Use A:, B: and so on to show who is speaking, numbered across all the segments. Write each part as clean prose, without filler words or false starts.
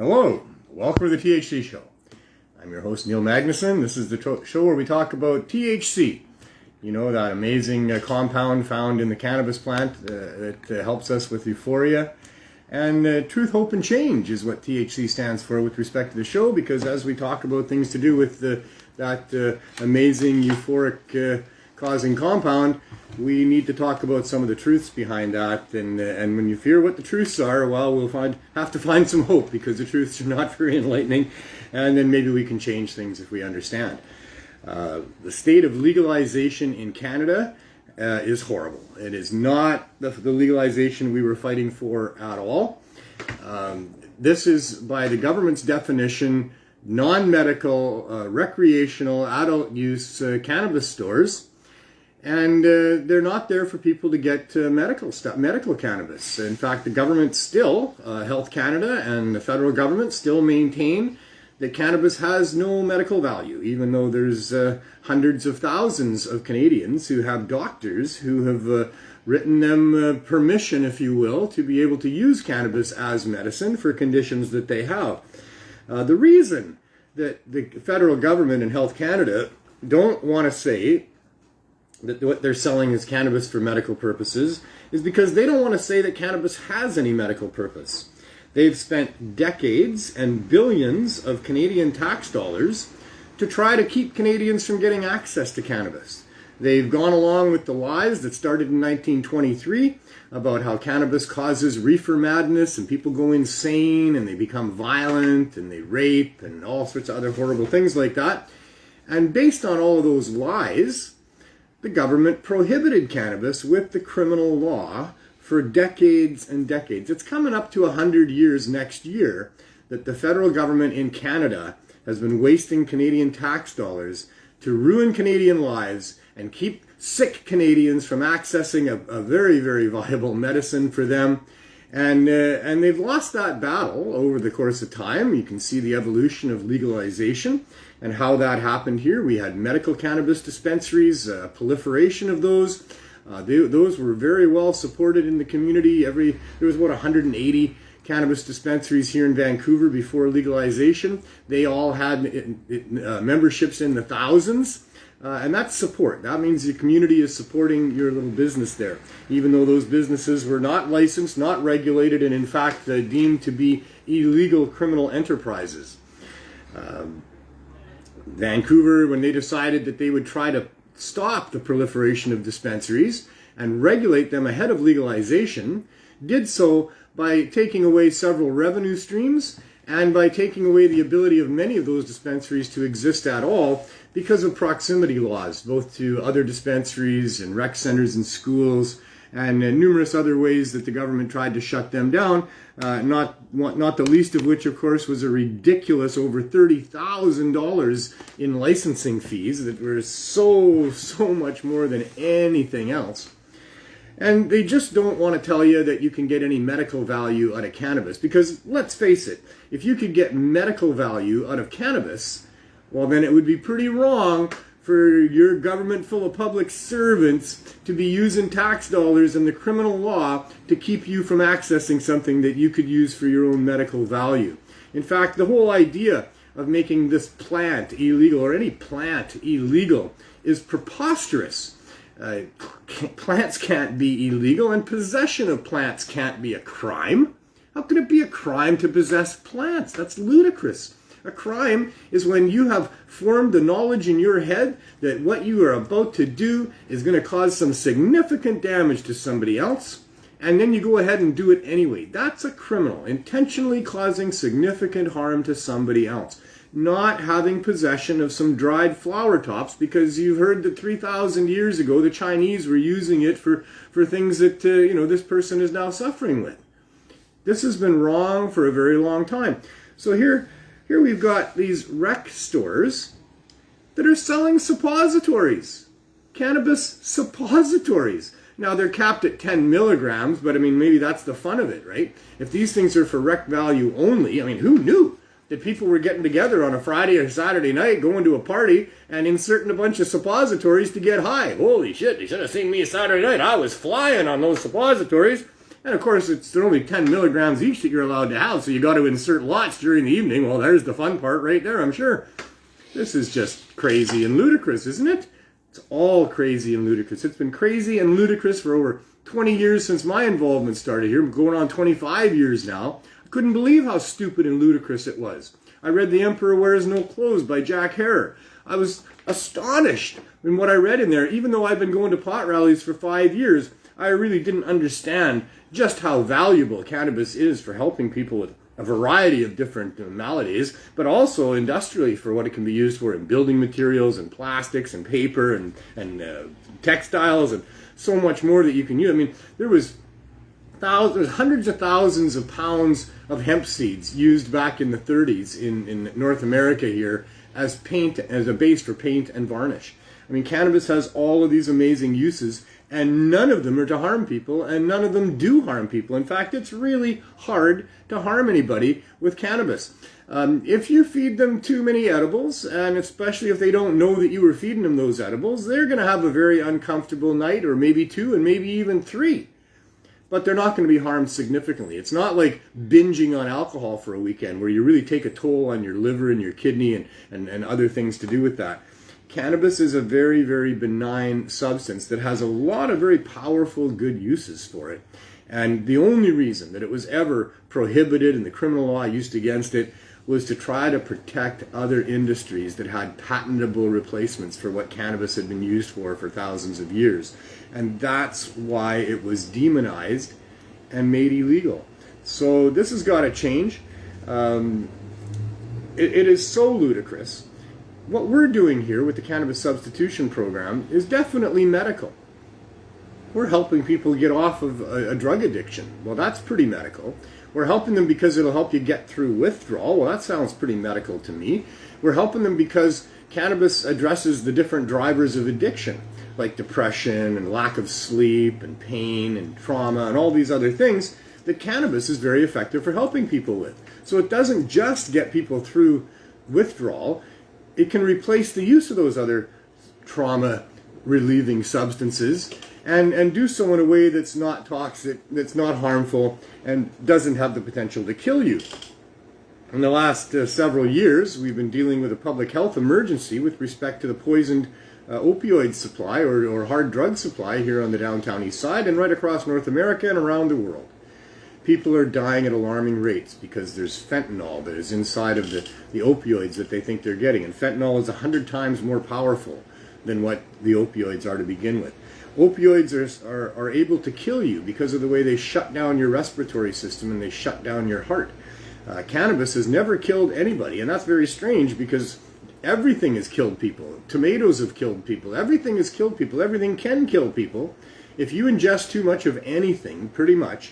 A: Hello, welcome to the THC Show. I'm your host, Neil Magnuson. This is the show where we talk about THC. You know, that amazing compound found in the cannabis plant that helps us with euphoria. And truth, hope, and change is what THC stands for with respect to the show, because as we talk about things to do with that amazing euphoric causing compound, we need to talk about some of the truths behind that. And when you hear what the truths are, well, we'll have to find some hope, because the truths are not very enlightening. And then maybe we can change things if we understand. The state of legalization in Canada is horrible. It is not the legalization we were fighting for at all. This is, by the government's definition, non-medical, recreational, adult use cannabis stores. And they're not there for people to get medical cannabis. In fact, the government still, Health Canada and the federal government still maintain that cannabis has no medical value, even though there's hundreds of thousands of Canadians who have doctors who have written them permission, if you will, to be able to use cannabis as medicine for conditions that they have. The reason that the federal government and Health Canada don't want to say that what they're selling is cannabis for medical purposes is because they don't want to say that cannabis has any medical purpose. They've spent decades and billions of Canadian tax dollars to try to keep Canadians from getting access to cannabis. They've gone along with the lies that started in 1923 about how cannabis causes reefer madness and people go insane and they become violent and they rape and all sorts of other horrible things like that. And based on all of those lies, the government prohibited cannabis with the criminal law for decades and decades. It's coming up to 100 years next year that the federal government in Canada has been wasting Canadian tax dollars to ruin Canadian lives and keep sick Canadians from accessing a very, very viable medicine for them. And they've lost that battle over the course of time. You can see the evolution of legalization and how that happened here. We had medical cannabis dispensaries, proliferation of those. Those were very well supported in the community. There was about 180 cannabis dispensaries here in Vancouver before legalization. They all had memberships in the thousands. And that's support. That means the community is supporting your little business there, even though those businesses were not licensed, not regulated, and in fact deemed to be illegal criminal enterprises. Vancouver, when they decided that they would try to stop the proliferation of dispensaries and regulate them ahead of legalization, did so by taking away several revenue streams and by taking away the ability of many of those dispensaries to exist at all because of proximity laws, both to other dispensaries and rec centers and schools, and numerous other ways that the government tried to shut them down, not the least of which, of course, was a ridiculous over $30,000 in licensing fees that were so much more than anything else. And they just don't want to tell you that you can get any medical value out of cannabis, because let's face it, if you could get medical value out of cannabis, well, then it would be pretty wrong for your government full of public servants to be using tax dollars and the criminal law to keep you from accessing something that you could use for your own medical value. In fact, the whole idea of making this plant illegal, or any plant illegal, is preposterous. Plants can't be illegal, and possession of plants can't be a crime. How can it be a crime to possess plants? That's ludicrous. A crime is when you have formed the knowledge in your head that what you are about to do is going to cause some significant damage to somebody else, and then you go ahead and do it anyway. That's a criminal, intentionally causing significant harm to somebody else. Not having possession of some dried flower tops because you've heard that 3,000 years ago the Chinese were using it for things that this person is now suffering with. This has been wrong for a very long time. So here we've got these rec stores that are selling suppositories, cannabis suppositories. Now, they're capped at 10 milligrams, but I mean, maybe that's the fun of it, right? If these things are for rec value only, I mean, who knew that people were getting together on a Friday or Saturday night, going to a party, and inserting a bunch of suppositories to get high? Holy shit, you should have seen me Saturday night. I was flying on those suppositories. And of course, they're only 10 milligrams each that you're allowed to have, so you got to insert lots during the evening. Well, there's the fun part right there, I'm sure. This is just crazy and ludicrous, isn't it? It's all crazy and ludicrous. It's been crazy and ludicrous for over 20 years since my involvement started here. I'm going on 25 years now. I couldn't believe how stupid and ludicrous it was. I read The Emperor Wears No Clothes by Jack Herer. I was astonished in what I read in there. Even though I've been going to pot rallies for 5 years, I really didn't understand just how valuable cannabis is for helping people with a variety of different maladies, but also industrially for what it can be used for in building materials and plastics and paper and textiles and so much more that you can use. I mean, there's hundreds of thousands of pounds of hemp seeds used back in the 30s in North America here as a base for paint and varnish. I mean, cannabis has all of these amazing uses, and none of them are to harm people, and none of them do harm people. In fact, it's really hard to harm anybody with cannabis. If you feed them too many edibles, and especially if they don't know that you were feeding them those edibles, they're going to have a very uncomfortable night, or maybe 2, and maybe even 3. But they're not going to be harmed significantly. It's not like binging on alcohol for a weekend where you really take a toll on your liver and your kidney and other things to do with that. Cannabis is a very, very benign substance that has a lot of very powerful, good uses for it. And the only reason that it was ever prohibited and the criminal law used against it was to try to protect other industries that had patentable replacements for what cannabis had been used for thousands of years. And that's why it was demonized and made illegal. So this has got to change. It is so ludicrous. What we're doing here with the Cannabis Substitution Program is definitely medical. We're helping people get off of a drug addiction. Well, that's pretty medical. We're helping them because it'll help you get through withdrawal. Well, that sounds pretty medical to me. We're helping them because cannabis addresses the different drivers of addiction, like depression and lack of sleep and pain and trauma and all these other things that cannabis is very effective for helping people with. So it doesn't just get people through withdrawal. It can replace the use of those other trauma-relieving substances and do so in a way that's not toxic, that's not harmful, and doesn't have the potential to kill you. In the last several years, we've been dealing with a public health emergency with respect to the poisoned opioid supply or hard drug supply here on the downtown east side and right across North America and around the world. People are dying at alarming rates because there's fentanyl that is inside of the opioids that they think they're getting. And fentanyl is 100 times more powerful than what the opioids are to begin with. Opioids are able to kill you because of the way they shut down your respiratory system and they shut down your heart. Cannabis has never killed anybody, and that's very strange because everything has killed people. Tomatoes have killed people. Everything has killed people. Everything can kill people. If you ingest too much of anything, pretty much,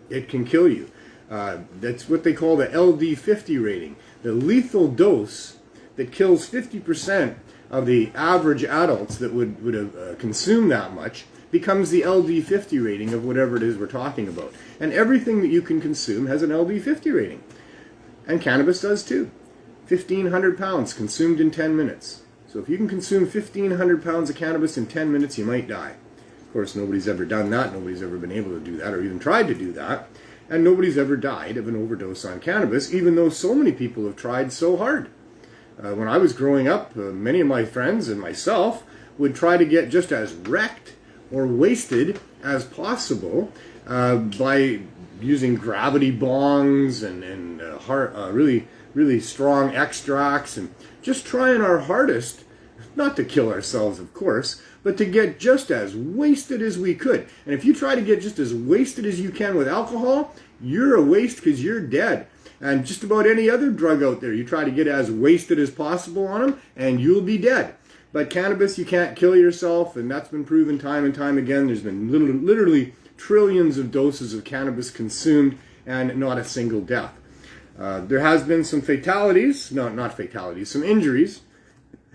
A: it can kill you. That's what they call the LD50 rating. The lethal dose that kills 50% of the average adults that would have consumed that much becomes the LD50 rating of whatever it is we're talking about. And everything that you can consume has an LD50 rating. And cannabis does too. 1,500 pounds consumed in 10 minutes. So if you can consume 1,500 pounds of cannabis in 10 minutes, you might die. Of course, nobody's ever done that. Nobody's ever been able to do that or even tried to do that. And nobody's ever died of an overdose on cannabis, even though so many people have tried so hard. When I was growing up, many of my friends and myself would try to get just as wrecked or wasted as possible by using gravity bongs and really, really strong extracts and just trying our hardest, not to kill ourselves, of course, but to get just as wasted as we could. And if you try to get just as wasted as you can with alcohol, you're a waste because you're dead. And just about any other drug out there, you try to get as wasted as possible on them, and you'll be dead. But cannabis, you can't kill yourself, and that's been proven time and time again. There's been literally trillions of doses of cannabis consumed, and not a single death. There has been some fatalities, not fatalities, some injuries,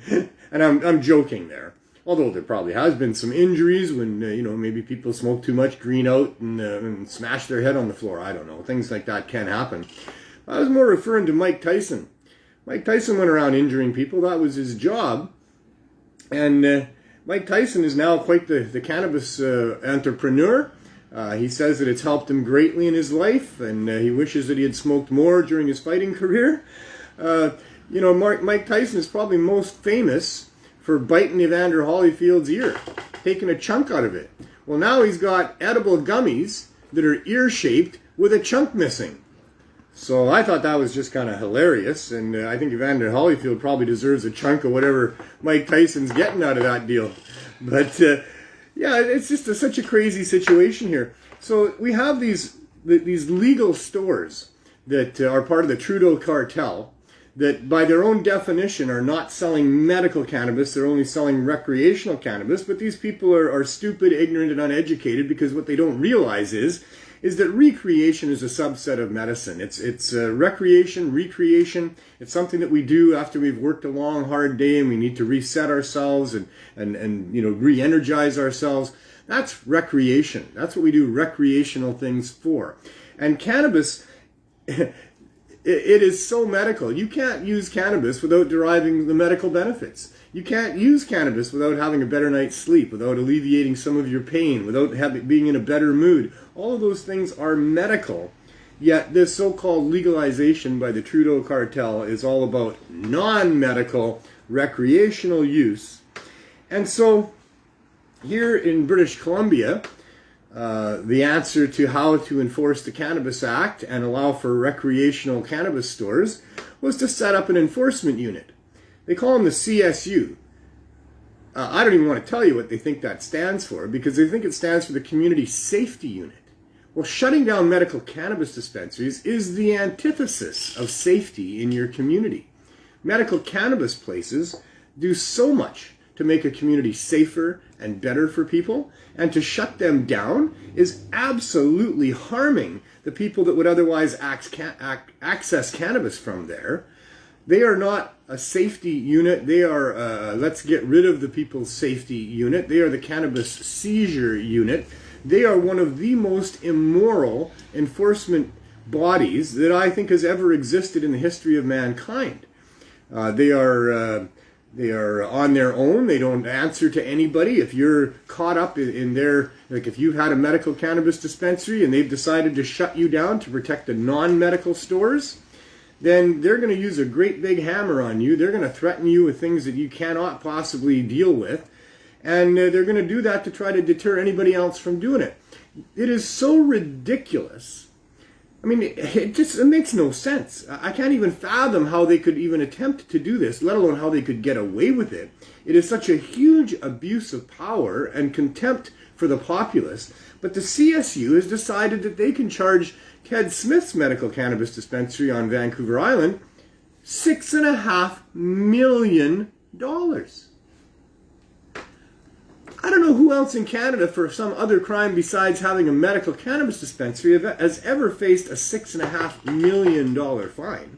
A: and I'm joking there. Although there probably has been some injuries when, maybe people smoke too much green out and smash their head on the floor. I don't know. Things like that can happen. I was more referring to Mike Tyson. Mike Tyson went around injuring people. That was his job. And Mike Tyson is now quite the cannabis entrepreneur. He says that it's helped him greatly in his life, and he wishes that he had smoked more during his fighting career. Mike Tyson is probably most famous for biting Evander Holyfield's ear, taking a chunk out of it. Well, now he's got edible gummies that are ear-shaped with a chunk missing. So I thought that was just kind of hilarious, and I think Evander Holyfield probably deserves a chunk of whatever Mike Tyson's getting out of that deal. But it's just such a crazy situation here. So we have these legal stores that are part of the Trudeau cartel that by their own definition are not selling medical cannabis, they're only selling recreational cannabis, but these people are stupid, ignorant, and uneducated because what they don't realize is that recreation is a subset of medicine. It's recreation, recreation. It's something that we do after we've worked a long, hard day and we need to reset ourselves and re-energize ourselves. That's recreation. That's what we do recreational things for. And cannabis, it is so medical. You can't use cannabis without deriving the medical benefits. You can't use cannabis without having a better night's sleep, without alleviating some of your pain, without being in a better mood. All of those things are medical, yet this so-called legalization by the Trudeau cartel is all about non-medical recreational use. And so here in British Columbia, the answer to how to enforce the Cannabis Act and allow for recreational cannabis stores was to set up an enforcement unit. They call them the CSU. I don't even want to tell you what they think that stands for, because they think it stands for the Community Safety Unit. Well, shutting down medical cannabis dispensaries is the antithesis of safety in your community. Medical cannabis places do so much to make a community safer and better for people, and to shut them down is absolutely harming the people that would otherwise access cannabis from there. They are not a safety unit. They are let's get rid of the people's safety unit. They are the cannabis seizure unit. They are one of the most immoral enforcement bodies that I think has ever existed in the history of mankind. They are on their own. They don't answer to anybody. If you're caught up in their, like if you've had a medical cannabis dispensary and they've decided to shut you down to protect the non-medical stores, then they're going to use a great big hammer on you. They're going to threaten you with things that you cannot possibly deal with. And they're going to do that to try to deter anybody else from doing it. It is so ridiculous. I mean, it makes no sense. I can't even fathom how they could even attempt to do this, let alone how they could get away with it. It is such a huge abuse of power and contempt for the populace. But the CSU has decided that they can charge Ted Smith's medical cannabis dispensary on Vancouver Island $6.5 million. I don't know who else in Canada for some other crime besides having a medical cannabis dispensary has ever faced a $6.5 million fine.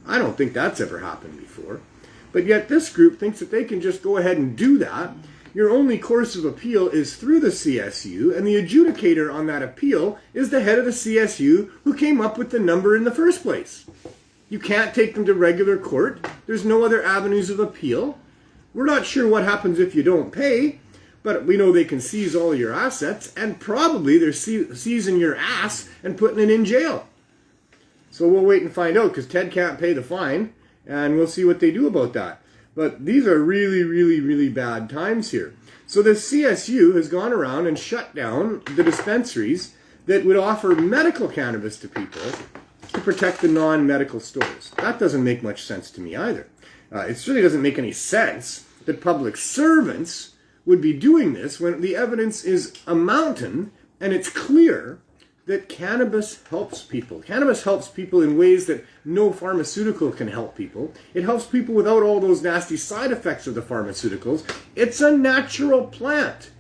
A: I don't think that's ever happened before. But yet this group thinks that they can just go ahead and do that. Your only course of appeal is through the CSU, and the adjudicator on that appeal is the head of the CSU who came up with the number in the first place. You can't take them to regular court. There's no other avenues of appeal. We're not sure what happens if you don't pay, but we know they can seize all your assets, and probably they're seizing your ass and putting it in jail. So we'll wait and find out, because Ted can't pay the fine, and we'll see what they do about that. But these are really, really, really bad times here. So the CSU has gone around and shut down the dispensaries that would offer medical cannabis to people to protect the non-medical stores. That doesn't make much sense to me either. It really doesn't make any sense that public servants would be doing this when the evidence is a mountain and it's clear that cannabis helps people. Cannabis helps people in ways that no pharmaceutical can help people. It helps people without all those nasty side effects of the pharmaceuticals. It's a natural plant.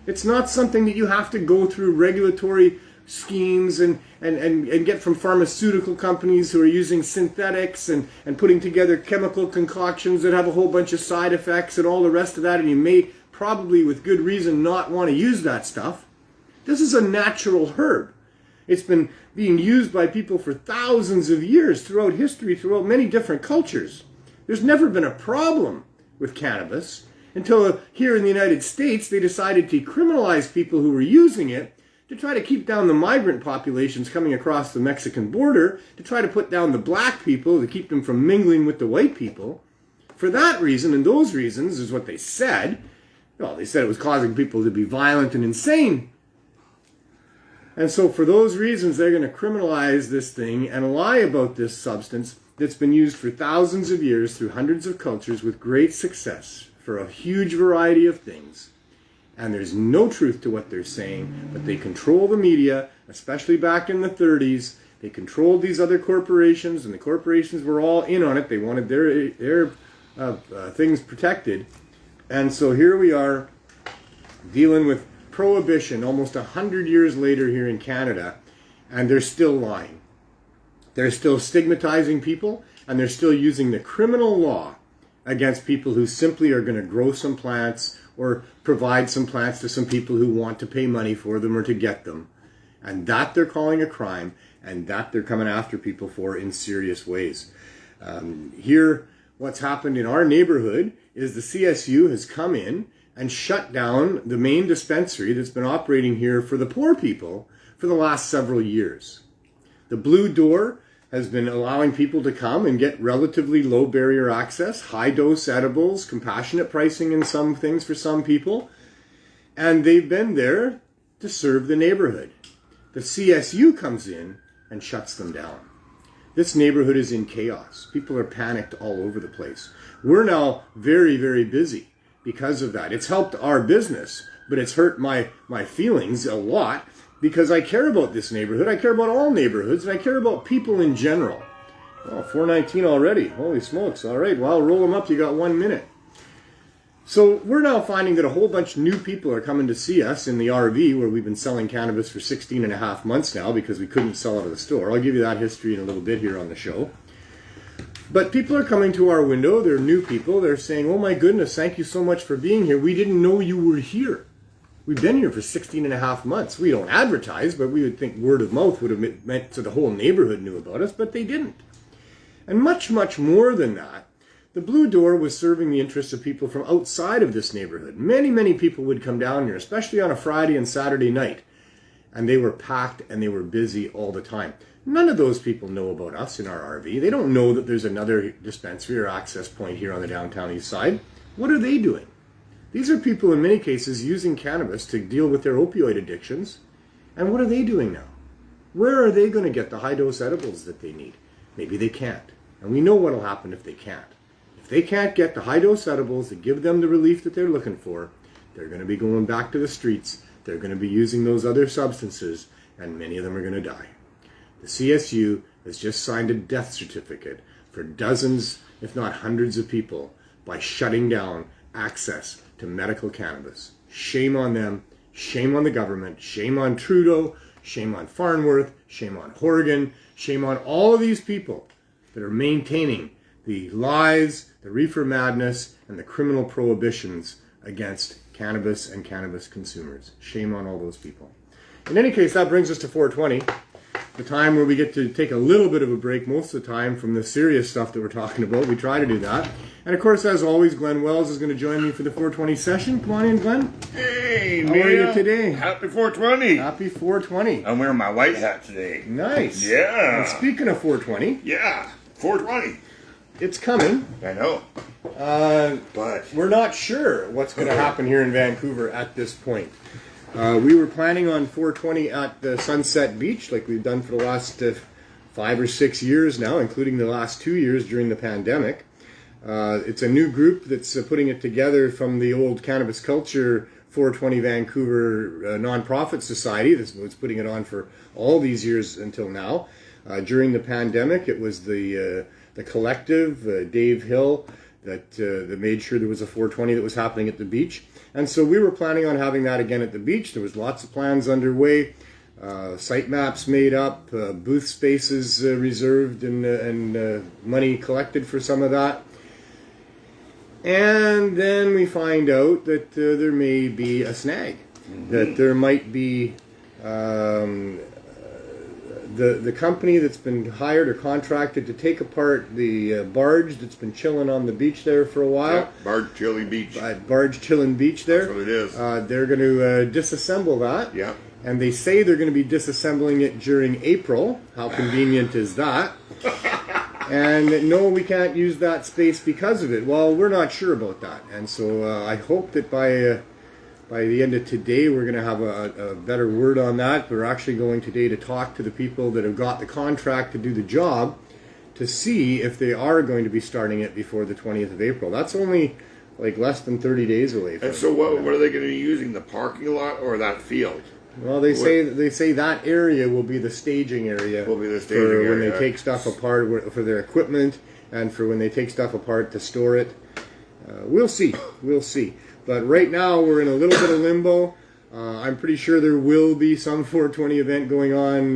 A: It's not something that you have to go through regulatory schemes and get from pharmaceutical companies who are using synthetics and putting together chemical concoctions that have a whole bunch of side effects and all the rest of that, and you may probably with good reason not want to use that stuff. This is a natural herb. It's been being used by people for thousands of years throughout history, throughout many different cultures. There's never been a problem with cannabis until here in the United States they decided to criminalize people who were using it to try to keep down the migrant populations coming across the Mexican border, to try to put down the black people, to keep them from mingling with the white people. For that reason, and those reasons, is what they said. Well, they said it was causing people to be violent and insane. And so for those reasons, they're going to criminalize this thing and lie about this substance that's been used for thousands of years through hundreds of cultures with great success for a huge variety of things. And there's no truth to what they're saying, but they control the media, especially back in the 30s. They controlled these other corporations, and the corporations were all in on it. They wanted their things protected. And so here we are dealing with prohibition almost 100 years later here in Canada, and they're still lying. They're still stigmatizing people, and they're still using the criminal law against people who simply are going to grow some plants or provide some plants to some people who want to pay money for them or to get them. And that they're calling a crime, and that they're coming after people for in serious ways. Here, what's happened in our neighborhood is the CSU has come in and shut down the main dispensary that's been operating here for the poor people for the last several years. The Blue Door has been allowing people to come and get relatively low barrier access, high dose edibles, compassionate pricing in some things for some people. And they've been there to serve the neighborhood. The CSU comes in and shuts them down. This neighborhood is in chaos. People are panicked all over the place. We're now very, very busy because of that. It's helped our business, but it's hurt my feelings a lot, because I care about this neighborhood, I care about all neighborhoods, and I care about people in general. Oh, 4:19 already. Holy smokes. All right, well, roll them up. You got 1 minute. So we're now finding that a whole bunch of new people are coming to see us in the RV, where we've been selling cannabis for 16 and a half months now because we couldn't sell out of the store. I'll give you that history in a little bit here on the show. But people are coming to our window. They're new people. They're saying, oh my goodness, thank you so much for being here. We didn't know you were here. We've been here for 16 and a half months. We don't advertise, but we would think word of mouth would have meant so the whole neighborhood knew about us, but they didn't. And much, much more than that, the Blue Door was serving the interests of people from outside of this neighborhood. Many, many people would come down here, especially on a Friday and Saturday night, and they were packed and they were busy all the time. None of those people know about us in our RV. They don't know that there's another dispensary or access point here on the downtown east side. What are they doing? These are people, in many cases, using cannabis to deal with their opioid addictions. And what are they doing now? Where are they going to get the high-dose edibles that they need? Maybe they can't. And we know what will happen if they can't. If they can't get the high-dose edibles that give them the relief that they're looking for, they're going to be going back to the streets. They're going to be using those other substances, and many of them are going to die. The CSU has just signed a death certificate for dozens, if not hundreds of people by shutting down access to medical cannabis. Shame on them, shame on the government, shame on Trudeau, shame on Farnworth, shame on Horgan, shame on all of these people that are maintaining the lies, the reefer madness, and the criminal prohibitions against cannabis and cannabis consumers. Shame on all those people. In any case, that brings us to 420. The time where we get to take a little bit of a break most of the time from the serious stuff that we're talking about. We try to do that. And of course, as always, Glenn Wells is going to join me for the 420 session. Come on in, Glenn.
B: Hey,
A: How are you today?
B: Happy 420.
A: Happy 420.
B: I'm wearing my white hat today.
A: Nice.
B: Yeah.
A: And speaking of 420.
B: Yeah, 420.
A: It's coming.
B: I know.
A: But we're not sure what's going to happen here in Vancouver at this point. We were planning on 420 at the Sunset Beach, like we've done for the last 5 or 6 years now, including the last 2 years during the pandemic. It's a new group that's putting it together from the old Cannabis Culture 420 Vancouver nonprofit society. That's what's putting it on for all these years until now. During the pandemic, it was the collective, Dave Hill, that made sure there was a 420 that was happening at the beach. And so we were planning on having that again at the beach. There was lots of plans underway, site maps made up, booth spaces reserved, and money collected for some of that. And then we find out that there may be a snag, that there might be the company that's been hired or contracted to take apart the barge that's been chilling on the beach there for a while.
B: Yeah, barge chilling beach.
A: Barge chilling beach there.
B: That's what it is.
A: They're going to disassemble that.
B: Yeah.
A: and they say they're going to be disassembling it during April. How convenient is that? And no, we can't use that space because of it. Well, we're not sure about that, and so I hope that by the end of today we're going to have a better word on that. We're actually going today to talk to the people that have got the contract to do the job to see if they are going to be starting it before the 20th of April. That's only like less than 30 days away.
B: And so what are they going to be using, the parking lot or that field?
A: Well, they say that area will be the staging area.
B: Will be the staging
A: for
B: area.
A: when they take stuff apart for their equipment and for when they take stuff apart to store it. We'll see. We'll see. But right now we're in a little bit of limbo. I'm pretty sure there will be some 420 event going on,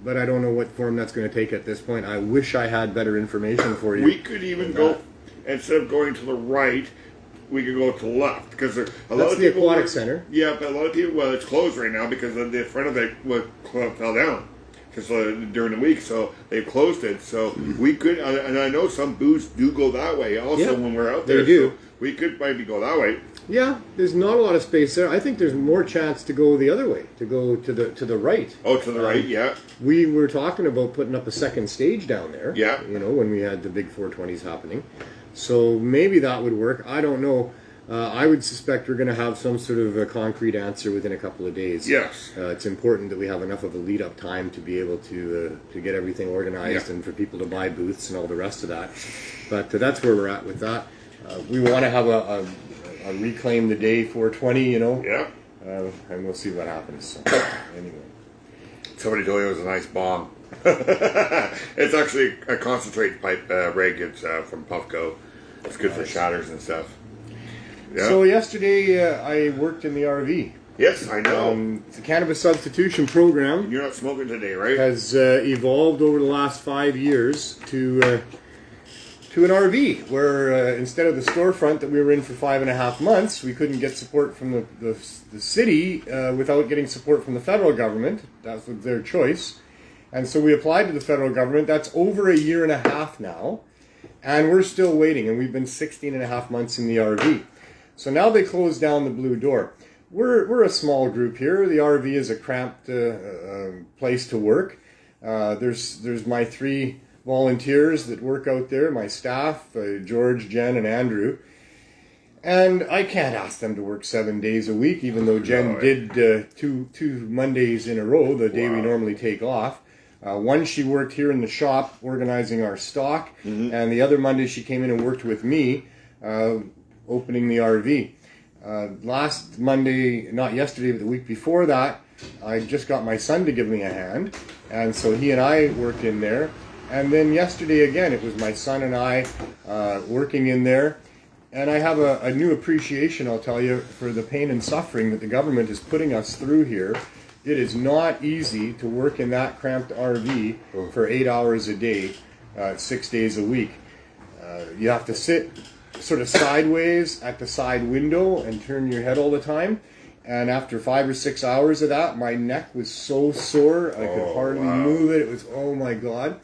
A: but I don't know what form that's going to take at this point. I wish I had better information for you.
B: We could even go, instead of going to the right, we could go to the left, because a lot of people...
A: That's the aquatic center.
B: Yeah, but a lot of people, well, it's closed right now because the front of it fell down because during the week, so they've closed it. So we could, and I know some booths do go that way also when we're out there.
A: They do.
B: So we could maybe go that way.
A: Yeah, there's not a lot of space there. I think there's more chance to go the other way, to go to the right.
B: Oh, to the right, yeah.
A: We were talking about putting up a second stage down there.
B: Yeah.
A: You know, when we had the big 420s happening. So maybe that would work. I don't know. I would suspect we're going to have some sort of a concrete answer within a couple of days.
B: Yes.
A: It's important that we have enough of a lead-up time to be able to get everything organized and for people to buy booths and all the rest of that. But that's where we're at with that. We want to have a reclaim the day 420, you know.
B: Yeah.
A: And we'll see what happens. So, anyway.
B: Somebody told me it was a nice bomb. It's actually a concentrate pipe rig. It's from Puffco. It's good for shatters and stuff. Yeah.
A: So yesterday I worked in the RV.
B: Yes, I know.
A: The Cannabis Substitution Program
B: You're not smoking today, right?
A: has evolved over the last 5 years to an RV, where instead of the storefront that we were in for 5.5 months, we couldn't get support from the city without getting support from the federal government. That was their choice. And so we applied to the federal government. That's over 1.5 years now. And we're still waiting. And we've been 16.5 months in the RV. So now they closed down the blue door. We're a small group here. The RV is a cramped place to work. There's my 3 volunteers that work out there, my staff, George, Jen, and Andrew. And I can't ask them to work 7 days a week, even though Jen did two Mondays in a row, the day we normally take off. One she worked here in the shop organizing our stock, and the other Monday she came in and worked with me opening the RV. Last Monday, not yesterday, but the week before that, I just got my son to give me a hand, and so he and I worked in there. And then yesterday again, it was my son and I working in there. And I have a new appreciation, I'll tell you, for the pain and suffering that the government is putting us through here. It is not easy to work in that cramped RV for 8 hours a day, 6 days a week. You have to sit sort of sideways at the side window and turn your head all the time. And after 5 or 6 hours of that, my neck was so sore, I could hardly move it. It was, oh my God.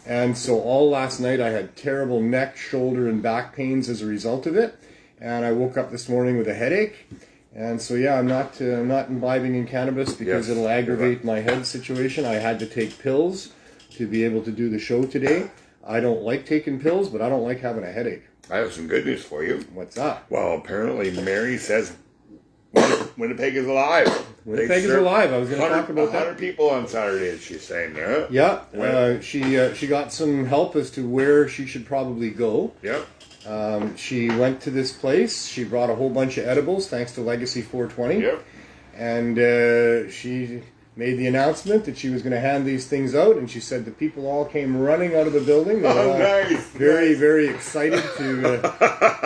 A: And so all last night I had terrible neck, shoulder, and back pains as a result of it. And I woke up this morning with a headache. And so yeah, I'm not imbibing in cannabis because it'll aggravate my head situation. I had to take pills to be able to do the show today. I don't like taking pills, but I don't like having a headache.
B: I have some good news for you.
A: What's that?
B: Well, apparently Mary says Winnipeg is alive.
A: Winnipeg is alive. I was going to talk about that.
B: 100 people on Saturday, as she's saying.
A: Yeah. She got some help as to where she should probably go.
B: Yep.
A: She went to this place. She brought a whole bunch of edibles, thanks to Legacy 420.
B: Yep.
A: And she made the announcement that she was going to hand these things out, and she said the people all came running out of the building. They were
B: nice.
A: Very, very excited to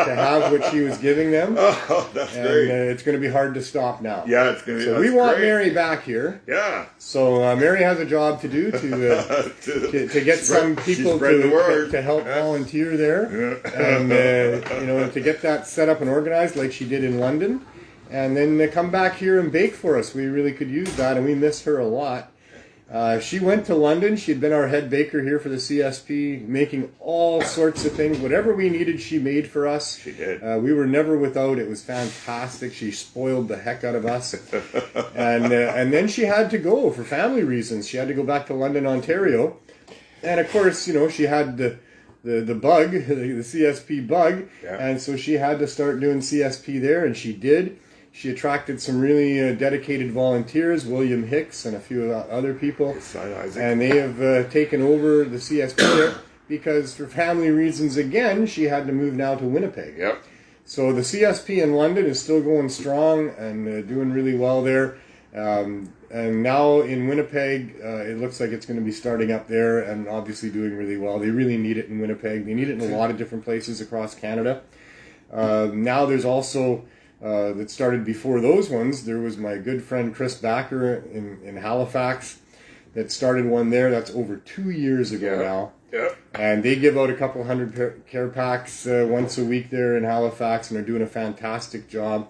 A: have what she was giving them.
B: Oh, that's great.
A: And it's going to be hard to stop now.
B: Yeah, it's going to be.
A: So we want Mary back here.
B: Yeah.
A: So Mary has a job to do to get some people to help volunteer there, and to get that set up and organized like she did in London. And then come back here and bake for us. We really could use that, and we miss her a lot. She went to London. She'd been our head baker here for the CSP, making all sorts of things. Whatever we needed, she made for us.
B: She did.
A: We were never without. It was fantastic. She spoiled the heck out of us. And then she had to go for family reasons. She had to go back to London, Ontario. And of course, she had the bug, the CSP bug.
B: Yeah. And
A: so she had to start doing CSP there, and she did. She attracted some really dedicated volunteers, William Hicks and a few other people.
B: his son, Isaac.
A: And they have taken over the CSP there because for family reasons, again, she had to move now to Winnipeg.
B: Yep.
A: So the CSP in London is still going strong and doing really well there. And now in Winnipeg, it looks like it's going to be starting up there and obviously doing really well. They really need it in Winnipeg. They need it in a lot of different places across Canada. Now there's also... that started before those ones. There was my good friend Chris Backer in Halifax that started one there. That's over 2 years ago now.
B: Yeah.
A: And they give out a couple hundred care packs once a week there in Halifax, and are doing a fantastic job.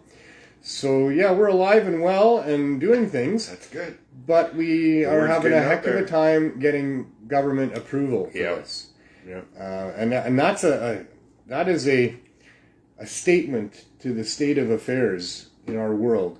A: So yeah, we're alive and well and doing things.
B: That's good.
A: But we are having a heck of
B: there.
A: a time getting government approval for this.
B: Yeah.
A: And that is a statement to the state of affairs in our world,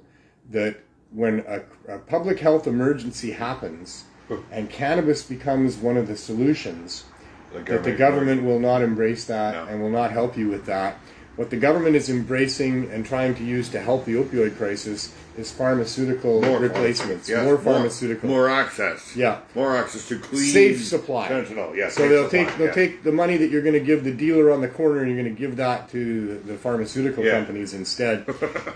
A: that when a public health emergency happens and cannabis becomes one of the solutions, that the government will not embrace that and will not help you with that. What the government is embracing and trying to use to help the opioid crisis is pharmaceutical replacements.
B: Yes,
A: more pharmaceutical.
B: More access.
A: Yeah.
B: More access to clean...
A: Safe supply.
B: Fentanyl, yes.
A: So they'll take the money that you're going to give the dealer on the corner and you're going to give that to the pharmaceutical companies instead.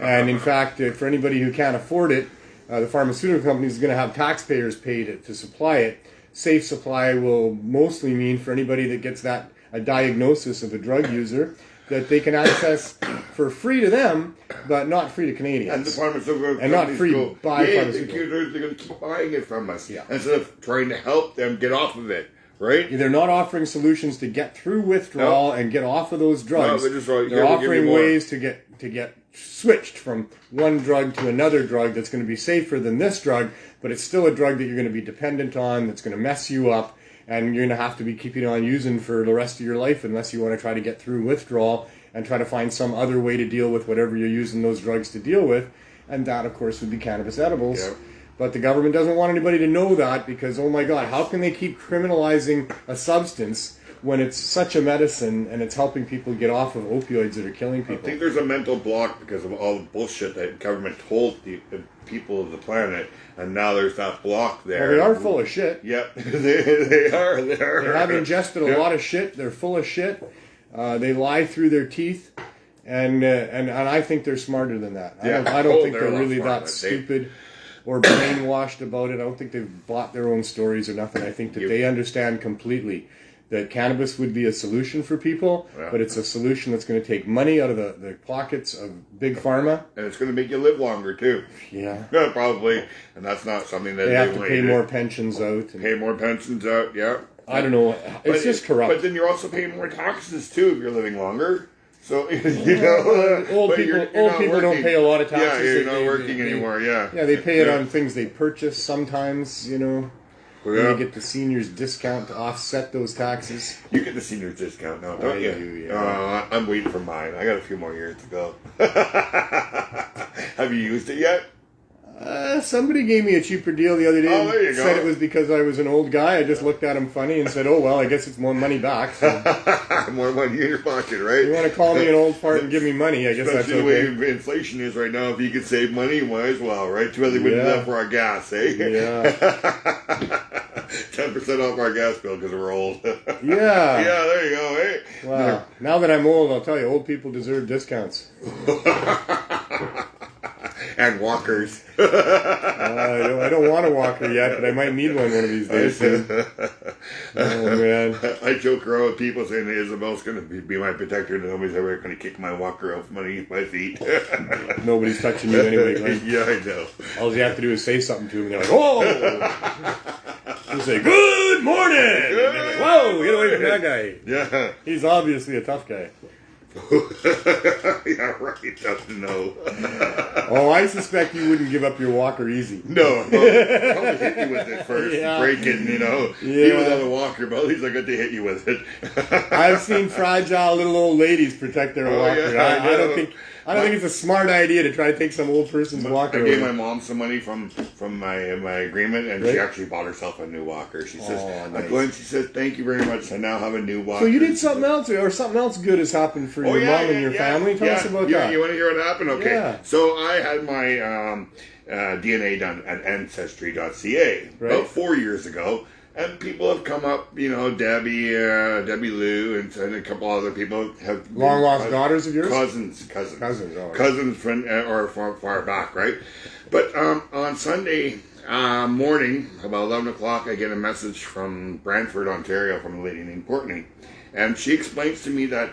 A: And in fact, for anybody who can't afford it, the pharmaceutical companies are going to have taxpayers pay to supply it. Safe supply will mostly mean for anybody that gets a diagnosis of a drug user, that they can access for free to them, but not free to Canadians.
B: And the pharmaceutical
A: and not free to buy pharmaceuticals.
B: They're going to keep buying it from us instead of trying to help them get off of it, right?
A: They're not offering solutions to get through withdrawal and get off of those drugs.
B: No,
A: they're offering ways to get switched from one drug to another drug that's going to be safer than this drug, but it's still a drug that you're going to be dependent on, that's going to mess you up, and you're going to have to be keeping on using for the rest of your life unless you want to try to get through withdrawal and try to find some other way to deal with whatever you're using those drugs to deal with. And that, of course, would be cannabis edibles.
B: Yep.
A: But the government doesn't want anybody to know that because, oh my God, how can they keep criminalizing a substance when it's such a medicine and it's helping people get off of opioids that are killing people?
B: I think there's a mental block because of all the bullshit that government told the people of the planet, and now there's that block there.
A: Well, they are full of shit.
B: Yep, they are.
A: They have ingested a lot of shit. They're full of shit. They lie through their teeth, and I think they're smarter than that. I don't think they're really that stupid or brainwashed about it. I don't think they've bought their own stories or nothing. I think that they understand completely that cannabis would be a solution for people, but it's a solution that's going to take money out of the pockets of big pharma.
B: And it's going to make you live longer, too.
A: Yeah.
B: Probably. And that's not something that
A: they have to pay more pensions out.
B: Pay more pensions out, yeah.
A: I don't know. It's just corrupt.
B: But then you're also paying more taxes, too, if you're living longer. So, old
A: people don't pay a lot of taxes.
B: Yeah, you're not working anymore, yeah.
A: Yeah, they pay it on things they purchase sometimes, When you get the seniors discount to offset those taxes.
B: You get the seniors discount now, don't you?
A: Yeah.
B: I'm waiting for mine. I got a few more years to go. Have you used it yet?
A: Somebody gave me a cheaper deal the other day.
B: Oh, there you go.
A: Said it was because I was an old guy. I just looked at him funny and said, oh, well, I guess it's more money back. So.
B: More money in your pocket, right?
A: You want to call me an old fart and give me money, I guess
B: Especially
A: that's okay.
B: the way inflation is right now. If you could save money, you might as well, right? Too bad they wouldn't do that for our gas, eh?
A: Yeah.
B: 10% off our gas bill because we're old.
A: Yeah.
B: Yeah, there you go, eh?
A: Wow. Now that I'm old, I'll tell you, old people deserve discounts.
B: And walkers.
A: I don't want a walker yet, but I might need one of these days. Oh, man.
B: I joke around with people saying that Isabel's going to be my protector and nobody's ever going to kick my walker off my feet.
A: Nobody's touching you anyway, Glenn.
B: Yeah, I know.
A: All you have to do is say something to them, and they're like, whoa! You say, good morning! And they're like, whoa, get away from that guy.
B: Yeah.
A: He's obviously a tough guy.
B: Yeah, right. Doesn't know.
A: Oh, I suspect you wouldn't give up your walker easy.
B: No, probably hit you with it first,
A: Yeah.
B: break it, He was on a walker, but at least I got to hit you with it.
A: I've seen fragile little old ladies protect their walker.
B: Yeah,
A: I don't think it's a smart idea to try to take some old person's walker.
B: I gave my mom some money from my agreement, and she actually bought herself a new walker. She says,
A: nice.
B: She says, thank you very much. I now have a new walker.
A: So you did something else, or something else good has happened for your mom and your family? Tell us about that.
B: You want to hear what happened? Okay.
A: Yeah.
B: So I had my DNA done at Ancestry.ca about 4 years ago. And people have come up, Debbie Lou, and a couple other people have
A: long lost daughters of yours,
B: cousins, from or far back, right? But on Sunday morning, about 11 o'clock, I get a message from Brantford, Ontario, from a lady named Courtney, and she explains to me that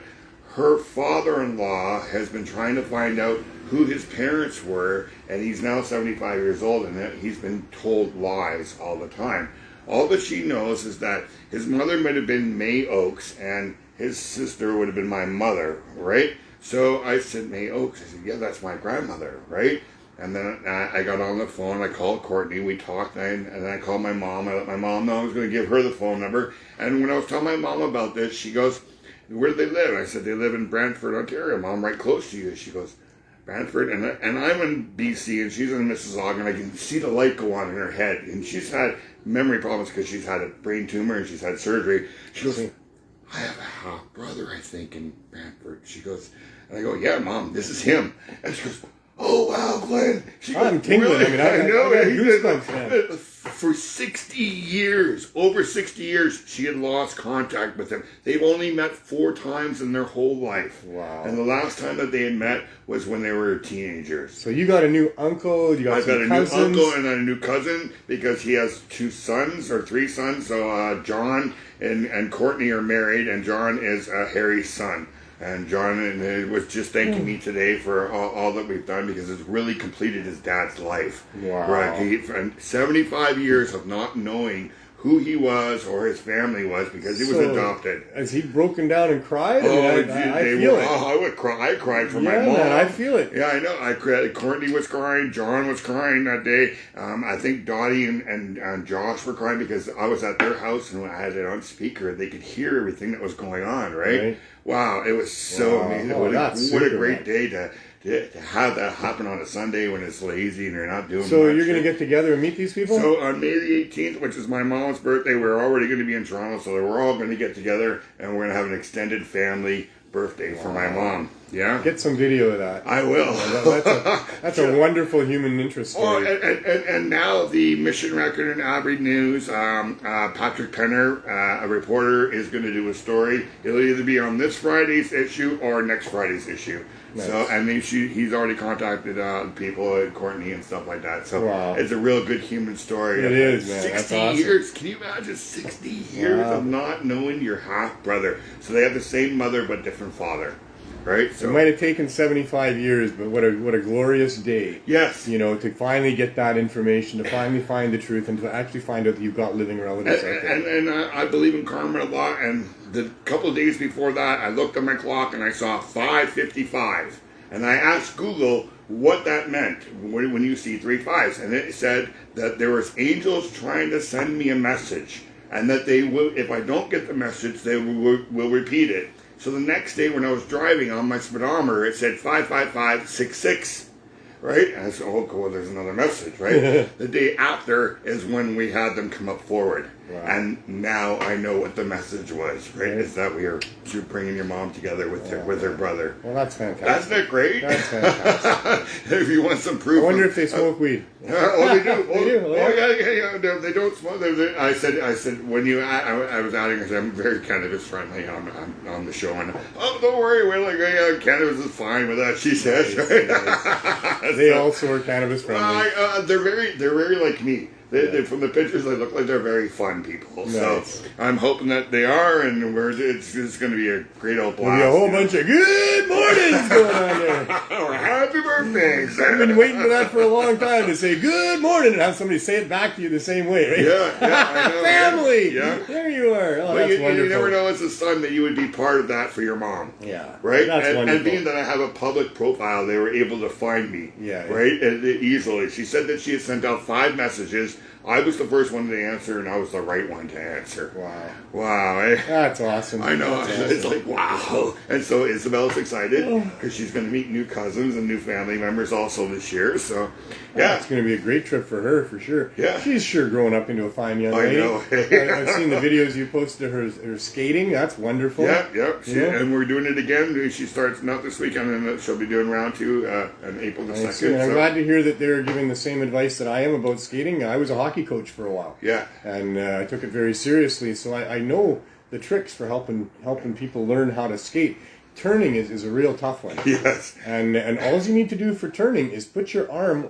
B: her father-in-law has been trying to find out who his parents were, and he's now 75 years old, and he's been told lies all the time. All that she knows is that his mother might have been May Oakes, and his sister would have been my mother, right? So I said, May Oakes. I said, yeah, that's my grandmother, right? And then I got on the phone. I called Courtney. We talked, and then I called my mom. I let my mom know I was going to give her the phone number. And when I was telling my mom about this, she goes, where do they live? I said, they live in Brantford, Ontario. Mom, right close to you. She goes, Brantford, and I'm in BC, and she's in Mississauga, and I can see the light go on in her head. And she's had memory problems because she's had a brain tumor and she's had surgery. She goes, I have a half brother, I think, in Brantford. She goes, and I go, yeah, Mom, this is him. And she goes, oh wow, Glenn. She goes,
A: I'm tingling.
B: Really?
A: I know.
B: Goosebumps, for 60 years, over 60 years, she had lost contact with him. They've only met 4 times in their whole life.
A: Wow.
B: And the last time that they had met was when they were teenagers.
A: So you got a new uncle,
B: I've got a new uncle and a new cousin because he has 2 sons or 3 sons. So John and Courtney are married, and John is Harry's son. And John was just thanking me today for all that we've done because it's really completed his dad's life.
A: Wow.
B: Right? 75 years of not knowing who he was or his family was because he was adopted.
A: Has he broken down and cried?
B: I
A: feel it.
B: I would cry. I cried for my mom.
A: Man, I feel it.
B: Yeah, I know. I cried. Courtney was crying. John was crying that day. I think Dottie and Josh were crying because I was at their house and I had it on speaker. They could hear everything that was going on, right? Wow, it was so amazing.
A: Oh,
B: what a great day to have that happen on a Sunday when it's lazy and you're not doing much.
A: So you're going to get together and meet these people?
B: So on May the 18th, which is my mom's birthday, we're already going to be in Toronto, so we're all going to get together and we're going to have an extended family birthday for my mom. Yeah?
A: Get some video of that.
B: I will.
A: That's a wonderful human interest story.
B: And now the Mission Record and Abby News, Patrick Penner, a reporter, is going to do a story. It'll either be on this Friday's issue or next Friday's issue. Nice. So, and then he's already contacted people at Courtney and stuff like that. So it's a real good human story.
A: It is, man.
B: 60
A: That's awesome.
B: years. Can you imagine 60 years of not knowing your half brother? So they have the same mother but different father. Right? So
A: it might have taken 75 years, but what a glorious day.
B: Yes.
A: To finally get that information, to finally find the truth, and to actually find out that you've got living relatives out there.
B: And I believe in karma a lot, and the couple of days before that, I looked at my clock and I saw 5:55. And I asked Google what that meant when you see 3 5s. And it said that there was angels trying to send me a message, and that they will, if I don't get the message, they will repeat it. So the next day when I was driving on my speedometer, it said 55566, right? And I said, oh, cool, there's another message, right? The day after is when we had them come up forward. Wow. And now I know what the message was, right? Is that you're bringing your mom together with her brother.
A: Well, that's fantastic.
B: That's not great?
A: That's fantastic.
B: If you want some proof.
A: I wonder if they smoke weed.
B: Oh, they do.
A: They do.
B: Yeah. They don't smoke. I said when you. I was adding. I said I'm very cannabis friendly on the show, and don't worry, we're like cannabis is fine with that. She says.
A: Nice. They also are cannabis friendly.
B: They're very like me. From the pictures, they look like they're very fun people.
A: Nice.
B: So I'm hoping that they are, and it's going to be a great old blast.
A: There'll be a whole bunch of good mornings going on there.
B: Or happy birthdays.
A: I've been waiting for that for a long time to say good morning and have somebody say it back to you the same way, right?
B: Yeah, I know.
A: Family!
B: Yeah.
A: There you are. Oh,
B: But
A: that's wonderful.
B: you never know as a son that you would be part of that for your mom.
A: Yeah.
B: Right?
A: That's wonderful.
B: And being that I have a public profile, they were able to find me.
A: Yeah.
B: Right? Easily. She said that she had sent out 5 messages. I was the first one to answer, and I was the right one to answer.
A: Wow.
B: Wow.
A: That's awesome.
B: I know.
A: That's awesome.
B: It's like, wow. And so Isabel's excited because she's going to meet new cousins and new family members also this year. So, yeah.
A: It's going to be a great trip for her, for sure.
B: Yeah.
A: She's sure growing up into a fine young lady.
B: I know.
A: I've seen the videos you posted of her skating. That's wonderful.
B: Yeah.
A: Yeah.
B: And we're doing it again. She starts not this weekend, and she'll be doing round 2 on April the 2nd.
A: And I'm glad to hear that they're giving the same advice that I am about skating. I was a hockey coach for a while.
B: Yeah.
A: And I took it very seriously, so I know the tricks for helping people learn how to skate. Turning is a real tough one.
B: Yes.
A: And all you need to do for turning is put your arm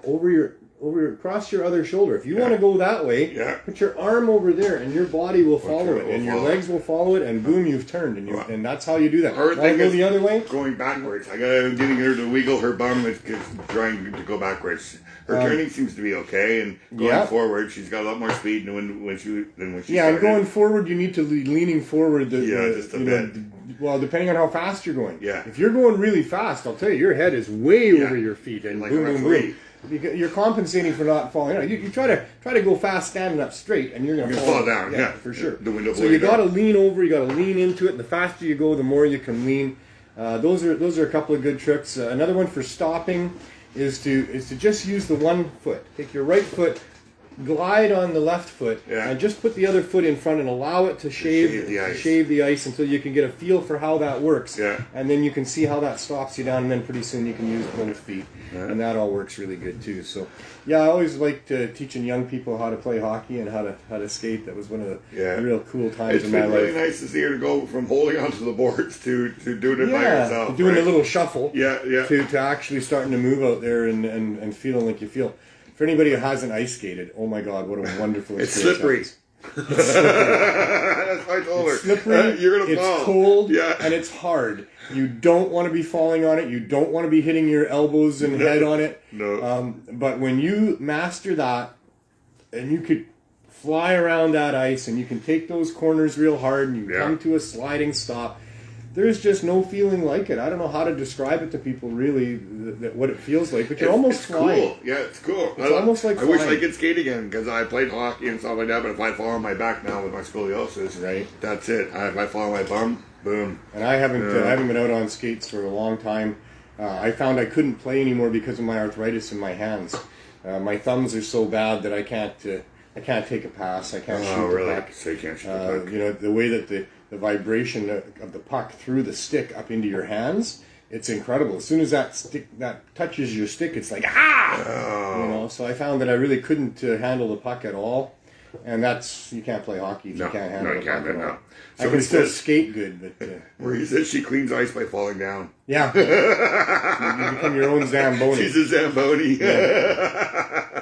A: across your other shoulder. If you want to go that way, put your arm over there, and your body will follow it, and your legs will follow it, and boom, you've turned, and that's how you do that. Want to go the other way?
B: Going backwards. I'm getting her to wiggle her bum. It's trying to go backwards. Her turning seems to be okay, and going forward, she's got a lot more speed than when she started.
A: And going forward, you need to be leaning forward.
B: Just a bit.
A: Well, depending on how fast you're going.
B: Yeah.
A: If you're going really fast, I'll tell you, your head is way over your feet, and
B: like
A: boom,
B: a
A: boom,
B: referee.
A: boom. Because you're compensating for not falling out. You try to go fast standing up straight, and you're going to
B: fall down. Yeah,
A: for sure.
B: The window
A: so you got to lean over. You got to lean into it. And the faster you go, the more you can lean. Those are a couple of good tricks. Another one for stopping is to just use the one foot. Take your right foot, glide on the left foot, and just put the other foot in front and allow it to shave the ice until you can get a feel for how that works.
B: Yeah.
A: And then you can see how that stops you down, and then pretty soon you can use both feet. And that all works really good too. So, I always liked teaching young people how to play hockey and how to skate. That was one of the real cool times in my life.
B: It's been really nice to see her to go from holding onto the boards to doing it by herself.
A: Doing a little shuffle.
B: Yeah.
A: To actually starting to move out there and feeling like you feel. For anybody who hasn't ice skated, oh my God, what a wonderful
B: it's
A: experience.
B: Slippery. That's why I told her.
A: It's slippery,
B: you're gonna fall.
A: It's cold, and it's hard. You don't want to be falling on it. You don't want to be hitting your elbows and head on it.
B: No.
A: But when you master that, and you could fly around that ice, and you can take those corners real hard, and you come to a sliding stop, there's just no feeling like it. I don't know how to describe it to people, really, what it feels like. But you're almost flying.
B: Cool. Yeah, it's cool.
A: It's almost like
B: flying. I wish I could skate again, because I played hockey and stuff like that, but if I fall on my back now with my scoliosis, that's it. If I fall on my bum, boom.
A: And I haven't been out on skates for a long time. I found I couldn't play anymore because of my arthritis in my hands. My thumbs are so bad that I can't take a pass. I can't shoot the puck.
B: So you can't shoot the puck.
A: The way that the vibration of the puck through the stick up into your hands, it's incredible. As soon as that touches your stick, it's like, So I found that I really couldn't handle the puck at all. And you can't play hockey if you can't handle the puck at all. I can still skate good, but...
B: Marie says she cleans ice by falling down.
A: Yeah. You become your own Zamboni.
B: She's a Zamboni.
A: Yeah.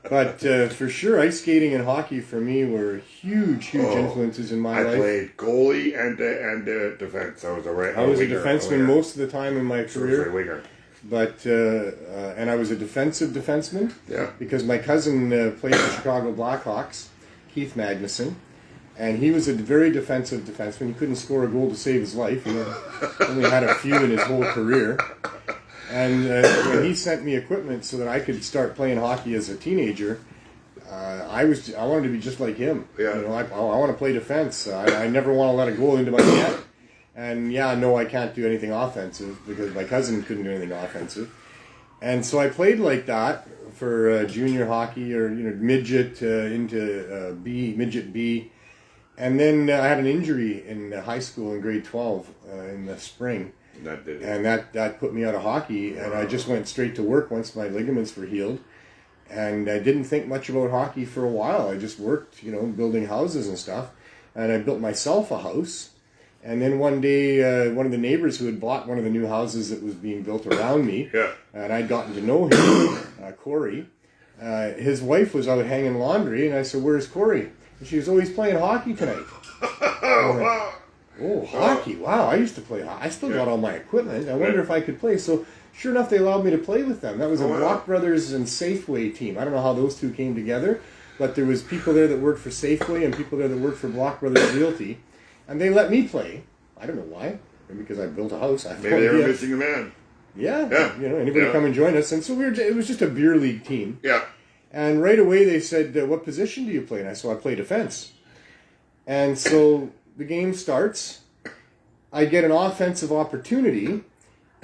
A: But for sure, ice skating and hockey for me were huge influences in my life.
B: I played goalie and defense. I was a
A: defenseman most of the time in my career.
B: So winger.
A: But and I was a defensive defenseman.
B: Yeah. Because
A: my cousin played for Chicago Blackhawks, Keith Magnuson, and he was a very defensive defenseman. He couldn't score a goal to save his life. He only had a few in his whole career. And when he sent me equipment so that I could start playing hockey as a teenager, I wanted to be just like him.
B: Yeah.
A: I want to play defense. I never want to let a goal into my net. And I can't do anything offensive because my cousin couldn't do anything offensive. And so I played like that for junior hockey or midget into midget B. And then I had an injury in high school in grade 12 in the spring. And that put me out of hockey, and I just went straight to work once my ligaments were healed. And I didn't think much about hockey for a while. I just worked, building houses and stuff. And I built myself a house. And then one day, one of the neighbors who had bought one of the new houses that was being built around me, and I'd gotten to know him, Corey, his wife was out hanging laundry, and I said, "Where's Corey?" And she was, "Oh, he's playing hockey tonight." Oh, hockey! Wow, I used to play hockey. I still got all my equipment. I wonder if I could play. So, sure enough, they allowed me to play with them. That was a Block Brothers and Safeway team. I don't know how those two came together, but there was people there that worked for Safeway and people there that worked for Block Brothers Realty, and they let me play. I don't know why. Maybe because I built a house.
B: Maybe they were missing a man.
A: Yeah. You know, anybody come and join us. And so it was just a beer league team.
B: Yeah.
A: And right away they said, "What position do you play?" And I said, "I play defense." And so the game starts. I get an offensive opportunity,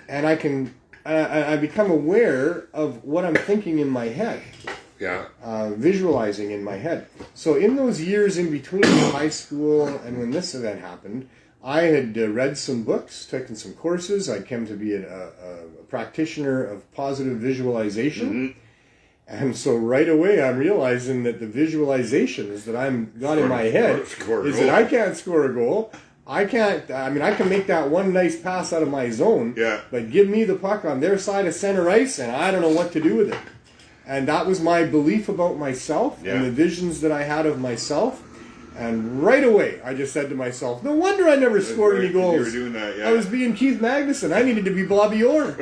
A: and I become aware of what I'm thinking in my head.
B: Yeah.
A: Visualizing in my head. So in those years in between high school and when this event happened, I had read some books, taken some courses. I'd come to be a practitioner of positive visualization. Mm-hmm. And so right away I'm realizing that the visualizations that I've got in my head is that I can't score a goal. I can make that one nice pass out of my zone, but give me the puck on their side of center ice and I don't know what to do with it. And that was my belief about myself and the visions that I had of myself. And right away, I just said to myself, no wonder I never scored any goals.
B: You were doing that,
A: I was being Keith Magnuson. I needed to be Bobby Orr.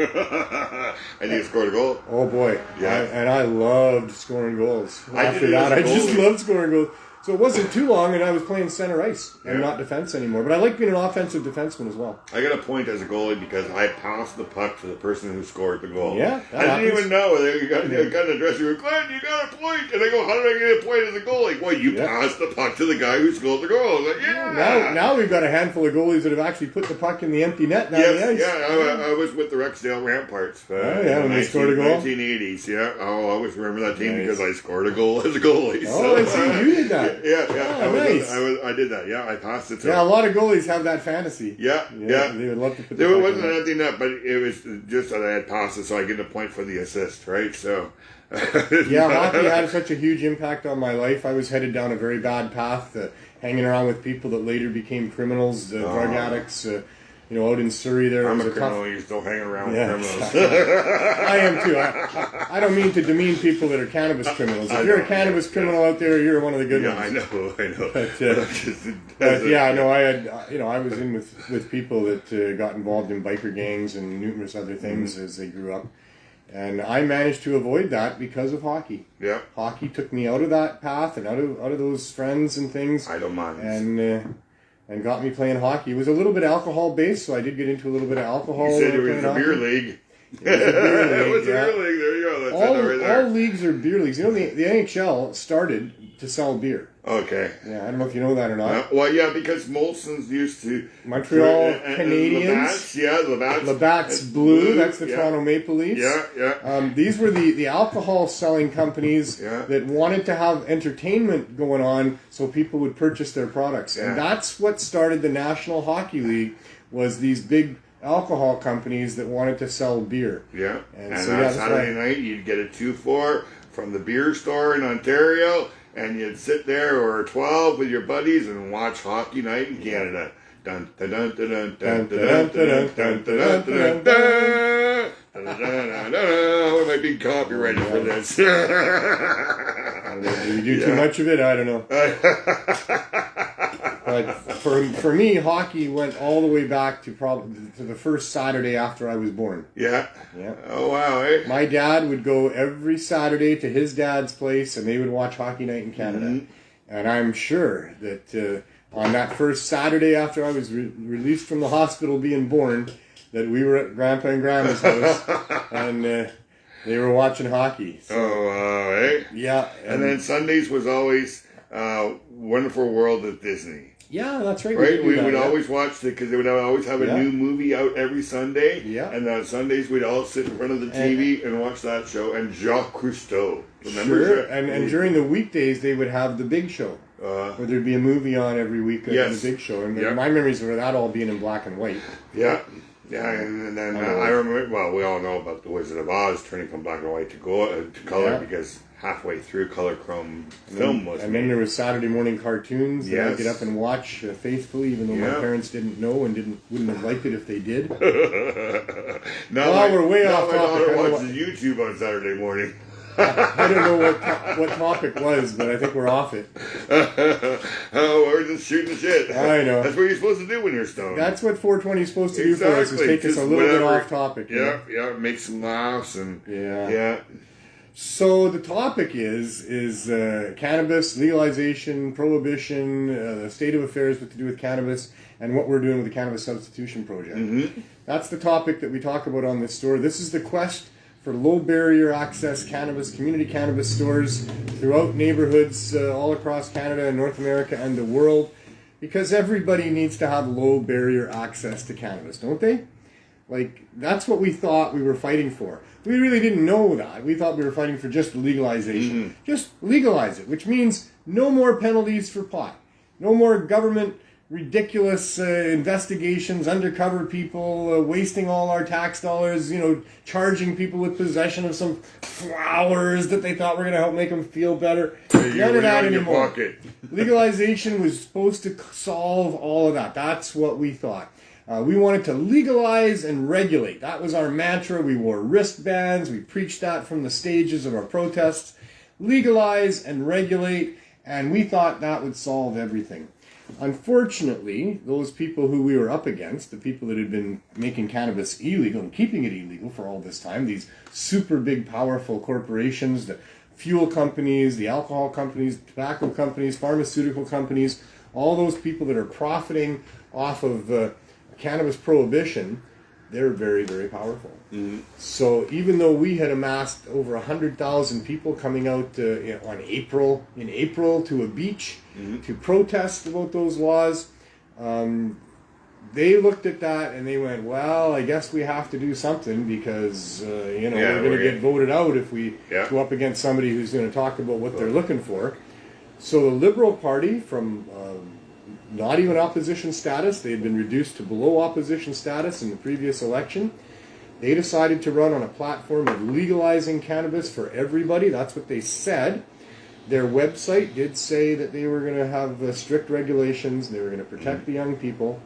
B: And you scored a goal?
A: Oh, boy.
B: Yeah.
A: And I loved scoring goals. After that, I just loved scoring goals. So it wasn't too long, and I was playing center ice and not defense anymore. But I like being an offensive defenseman as well.
B: I got a point as a goalie because I passed the puck to the person who scored the goal.
A: Yeah,
B: I didn't even know. They got in the dressing room, "Glenn, you got a point." And I go, "How did I get a point as a goalie?" "Well, you passed the puck to the guy who scored the goal." I was like,
A: Now we've got a handful of goalies that have actually put the puck in the empty net down the ice.
B: I was with the Rexdale Ramparts.
A: When they scored a goal?
B: 1980s, I always remember that team because I scored a goal as a goalie.
A: Oh, I see. You did that.
B: Yeah.
A: Nice.
B: I did that. Yeah, I passed it.
A: A lot of goalies have that fantasy.
B: Yeah.
A: They would love to put.
B: There wasn't an empty net, but it was just that I had passed it, so I get a point for the assist, right? So.
A: Hockey had such a huge impact on my life. I was headed down a very bad path, hanging around with people that later became criminals, drug addicts. Out in Surrey there.
B: I'm a criminal. You still hang around with criminals.
A: I am too. I don't mean to demean people that are cannabis criminals. If you're a cannabis criminal out there, you're one of the good ones.
B: I know.
A: But I was in with people that got involved in biker gangs and numerous other things as they grew up. And I managed to avoid that because of hockey.
B: Yeah.
A: Hockey took me out of that path and out of those friends and things.
B: I don't mind.
A: And got me playing hockey. It was a little bit alcohol-based, so I did get into a little bit of alcohol.
B: You said it was a beer league. It was a beer league. There you go. That's
A: all leagues are beer leagues. The NHL started to sell beer.
B: Okay.
A: Yeah, I don't know if you know that or not.
B: Because Molson's used to...
A: Montreal Canadiens. Labatt's Blue. That's the Toronto Maple Leafs.
B: Yeah.
A: These were the alcohol-selling companies that wanted to have entertainment going on so people would purchase their products. And that's what started the National Hockey League, was these big alcohol companies that wanted to sell beer.
B: Yeah. And so on Saturday night, you'd get a 2-4 from the beer store in Ontario, and you'd sit there or 12 with your buddies and watch Hockey Night in Canada. Dun dun dun dun dun dun dun dun dun dun dun dun. What am I being copyrighted for this?
A: Do you do too much of it? I don't know. But for me, hockey went all the way back to the first Saturday after I was born.
B: Yeah.
A: Yeah.
B: Oh wow. Eh?
A: My dad would go every Saturday to his dad's place, and they would watch Hockey Night in Canada. Mm-hmm. And I'm sure that on that first Saturday after I was released from the hospital, being born, that we were at Grandpa and Grandma's house, and they were watching hockey. So,
B: oh wow. Eh?
A: Yeah.
B: And then Sundays was always Wonderful World at Disney.
A: Yeah, that's right.
B: We would always watch because they would always have a new movie out every Sunday.
A: Yeah.
B: And on Sundays we'd all sit in front of the TV and watch that show. And Jacques Cousteau. Remember?
A: Sure. And during the weekdays they would have the Big Show. Where there'd be a movie on every week of the Big Show. And my memories were that all being in black and white.
B: Yeah. Yeah, and then I remember, we all know about The Wizard of Oz turning from black and white to color because halfway through color chrome film was
A: And then there was Saturday morning cartoons that I'd get up and watch faithfully, even though my parents didn't know and wouldn't have liked it if they did.
B: We're way off topic. My daughter watches YouTube on Saturday morning.
A: I don't know what topic was, but I think we're off it.
B: Oh, we're just shooting the shit.
A: I know.
B: That's what you're supposed to do when you're stoned.
A: That's what 420 is supposed to do for us, is take
B: just
A: us a little bit
B: whatever.
A: off topic.
B: Yeah, make some laughs and yeah.
A: So the topic is cannabis legalization, prohibition, the state of affairs what to do with cannabis, and what we're doing with the Cannabis Substitution Project.
B: Mm-hmm.
A: That's the topic that we talk about on this store. This is the quest for low barrier access cannabis, community cannabis stores throughout neighborhoods all across Canada and North America and the world, because everybody needs to have low barrier access to cannabis, don't they? Like, that's what we thought we were fighting for. We really didn't know that. We thought we were fighting for just legalization.
B: Mm-hmm.
A: Just legalize it, which means no more penalties for pot. No more government ridiculous investigations, undercover people, wasting all our tax dollars, charging people with possession of some flowers that they thought were going to help make them feel better. None of that anymore. Legalization was supposed to solve all of that. That's what we thought. We wanted to legalize and regulate. That was our mantra. We wore wristbands. We preached that from the stages of our protests. Legalize and regulate, and we thought that would solve everything. Unfortunately, those people who we were up against, the people that had been making cannabis illegal and keeping it illegal for all this time, these super big, powerful corporations, the fuel companies, the alcohol companies, tobacco companies, pharmaceutical companies, all those people that are profiting off of cannabis prohibition, they're very, very powerful. Mm-hmm. So even though we had amassed over 100,000 people coming out in April to a beach to protest about those laws, they looked at that and they went, well, I guess we have to do something because we're going to get voted out if we go up against somebody who's going to talk about what they're looking for. So the Liberal Party, from not even opposition status, they had been reduced to below opposition status in the previous election. They decided to run on a platform of legalizing cannabis for everybody. That's what they said. Their website did say that they were going to have strict regulations. They were going to protect the young people.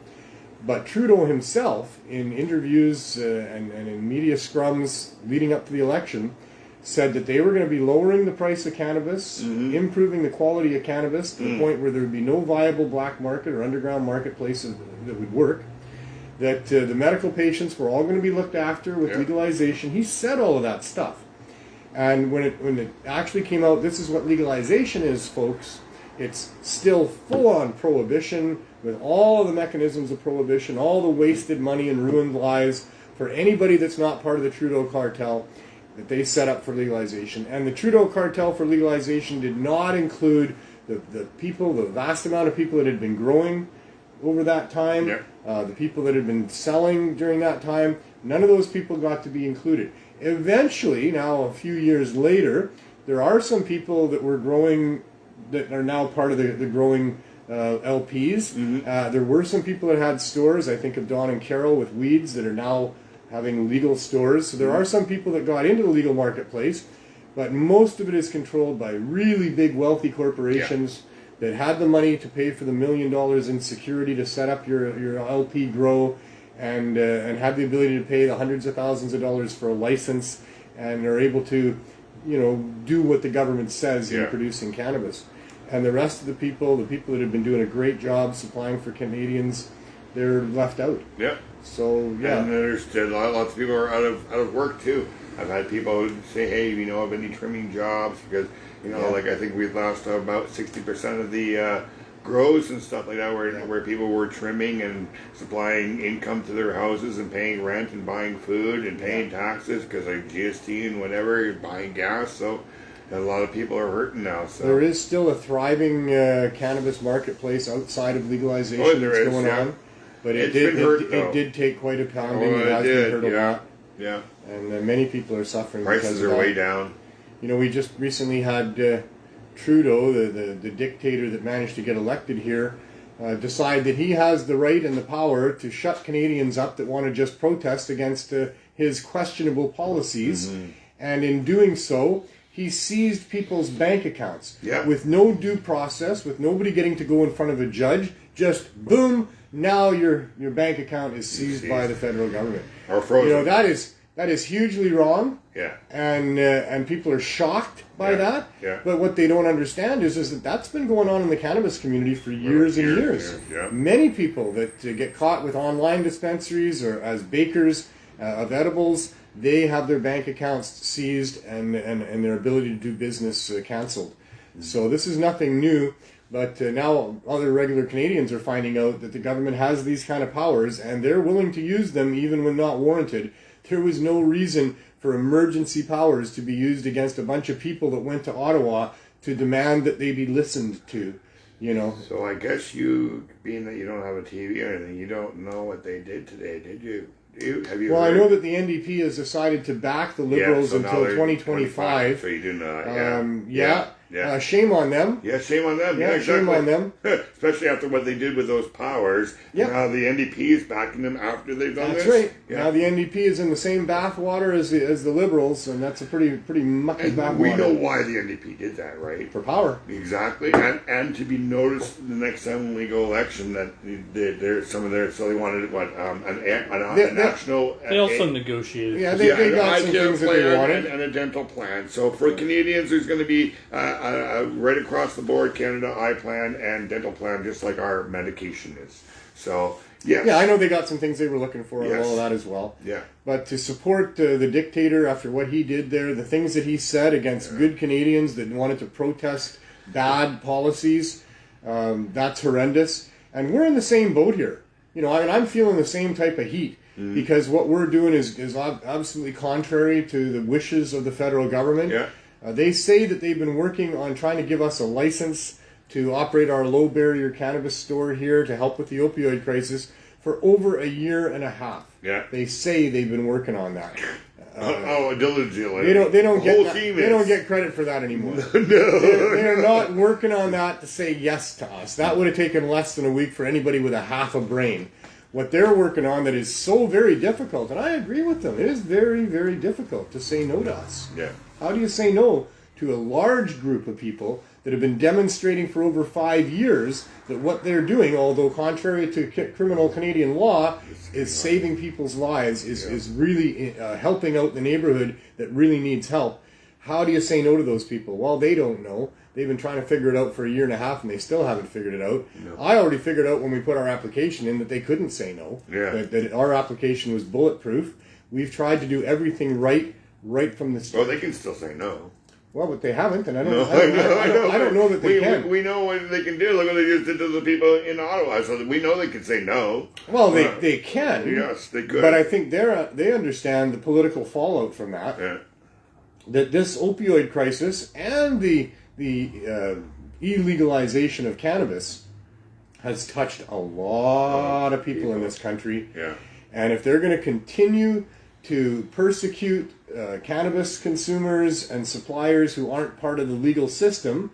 A: But Trudeau himself, in interviews and in media scrums leading up to the election, said that they were going to be lowering the price of cannabis, improving the quality of cannabis to the point where there would be no viable black market or underground marketplaces that would work, that the medical patients were all going to be looked after with legalization. He said all of that stuff. And when it actually came out, this is what legalization is, folks. It's still full-on prohibition with all the mechanisms of prohibition, all the wasted money and ruined lives for anybody that's not part of the Trudeau cartel that they set up for legalization. And the Trudeau cartel for legalization did not include the people, the vast amount of people that had been growing over that time, the people that had been selling during that time. None of those people got to be included. Eventually, now a few years later, there are some people that were growing that are now part of the growing LPs. There were some people that had stores. I think of Don and Carol with weeds that are now having legal stores. So there are some people that got into the legal marketplace, but most of it is controlled by really big wealthy corporations that had the money to pay for the $1 million in security to set up your LP grow and have the ability to pay the hundreds of thousands of dollars for a license and are able to, do what the government says in producing cannabis. And the rest of the people that have been doing a great job supplying for Canadians, they're left out. So
B: and there's lots of people are out of work too. I've had people say, "Hey, have any trimming jobs?" Because like I think we've lost about 60% of the grows and stuff like that, where people were trimming and supplying income to their houses and paying rent and buying food and paying taxes because like GST and whatever, you're buying gas. So a lot of people are hurting now. So
A: there is still a thriving cannabis marketplace outside of legalization that's going on. But it did take quite a pounding. It has been hurt a lot.
B: Yeah.
A: And many people are suffering.
B: Prices are way down.
A: We just recently had Trudeau, the dictator that managed to get elected here, decide that he has the right and the power to shut Canadians up that want to just protest against his questionable policies. And in doing so, he seized people's bank accounts with no due process, with nobody getting to go in front of a judge. Just boom. Now your bank account is seized by the federal government.
B: Or frozen.
A: That is hugely wrong.
B: Yeah.
A: And people are shocked by that.
B: Yeah.
A: But what they don't understand is that that's been going on in the cannabis community for years and years.
B: Yeah.
A: Many people that get caught with online dispensaries or as bakers of edibles, they have their bank accounts seized and their ability to do business canceled. So this is nothing new, but now other regular Canadians are finding out that the government has these kind of powers and they're willing to use them even when not warranted. There was no reason for emergency powers to be used against a bunch of people that went to Ottawa to demand that they be listened to, you know.
B: So I guess you, being that you don't have a TV or anything, you don't know what they did today, did you? Have you
A: Well,
B: heard?
A: I know that the NDP has decided to back the Liberals
B: so now
A: until
B: they're
A: 2025.
B: So you do not,
A: Shame on them.
B: Yeah, shame on them.
A: Yeah,
B: exactly.
A: shame on them.
B: Especially after what they did with those powers.
A: Yep.
B: Now the NDP is backing them after they've done
A: That's
B: this.
A: right.
B: Yeah.
A: Now the NDP is in the same bathwater as the Liberals, and that's a pretty mucky
B: And
A: bathwater.
B: we know why the NDP did that, right?
A: For power.
B: Exactly, and to be noticed the next time when we go election that there's some of their, so they wanted what a national.
C: They also negotiated.
A: Yeah, they got some things that they wanted.
B: And a dental plan. So for Canadians, there's going to be right across the board Canada eye plan and dental plan, just like our medication is. So yes.
A: Yeah, I know they got some things they were looking for and
B: Yes.
A: all of that as well.
B: Yeah.
A: But to support the dictator after what he did there, the things that he said against good Canadians that wanted to protest bad policies, that's horrendous. And we're in the same boat here. You know, I mean, I'm feeling the same type of heat because what we're doing is absolutely contrary to the wishes of the federal government.
B: Yeah.
A: They say that they've been working on trying to give us a license to operate our low barrier cannabis store here to help with the opioid crisis for over a year and a half.
B: Yeah.
A: They say they've been working on that.
B: Diligently.
A: They don't
B: The whole
A: get
B: team
A: they don't
B: is.
A: get credit for that anymore.
B: No.
A: They're not working on that to say yes to us. That would have taken less than a week for anybody with a half a brain. What they're working on that is so very difficult, and I agree with them. It is very, very difficult to say no to us.
B: Yeah.
A: How do you say no to a large group of people that have been demonstrating for over 5 years that what they're doing, although contrary to criminal Canadian law, is saving people's lives, is really helping out the neighborhood that really needs help? How do you say no to those people? Well, they don't know. They've been trying to figure it out for a year and a half, and they still haven't figured it out. No. I already figured out when we put our application in that they couldn't say no, that our application was bulletproof. We've tried to do everything right from the start.
B: Well, they can still say no.
A: Well, but they haven't, and I don't know that they can.
B: We know what they can do. Look what they just did to the people in Ottawa. So we know they can say no.
A: Well, they can.
B: Yes, they could.
A: But I think they understand the political fallout from that.
B: Yeah.
A: That this opioid crisis and the illegalization of cannabis has touched a lot of people in this country.
B: Yeah.
A: And if they're going to continue to persecute cannabis consumers and suppliers who aren't part of the legal system,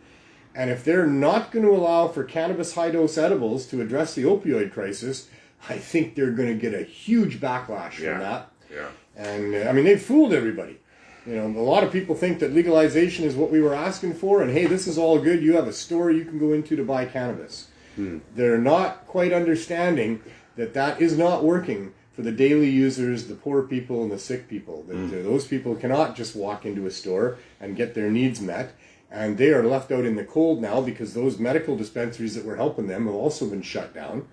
A: and if they're not going to allow for cannabis high-dose edibles to address the opioid crisis, I think they're going to get a huge backlash from that.
B: Yeah.
A: And, I mean, they've fooled everybody. You know, a lot of people think that legalization is what we were asking for, and hey, this is all good. You have a store you can go into to buy cannabis. They're not quite understanding that is not working for the daily users, the poor people, and the sick people. That those people cannot just walk into a store and get their needs met, and they are left out in the cold now because those medical dispensaries that were helping them have also been shut down.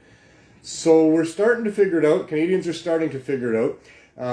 A: So we're starting to figure it out. Canadians are starting to figure it out.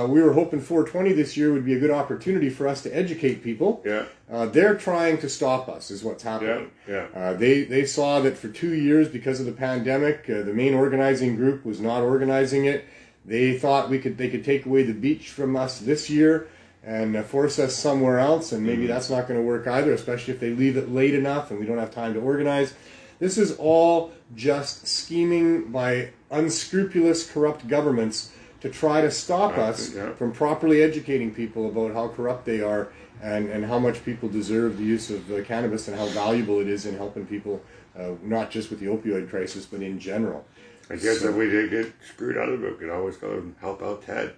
A: We were hoping 420 this year would be a good opportunity for us to educate people.
B: Yeah.
A: They're trying to stop us, is what's happening.
B: Yeah.
A: They saw that for 2 years, because of the pandemic, the main organizing group was not organizing it. They thought they could take away the beach from us this year and force us somewhere else, and maybe that's not going to work either, especially if they leave it late enough and we don't have time to organize. This is all just scheming by unscrupulous, corrupt governments to try to stop us from properly educating people about how corrupt they are and how much people deserve the use of cannabis and how valuable it is in helping people, not just with the opioid crisis, but in general.
B: I guess if we did get screwed out of it, we could always go and help out Ted.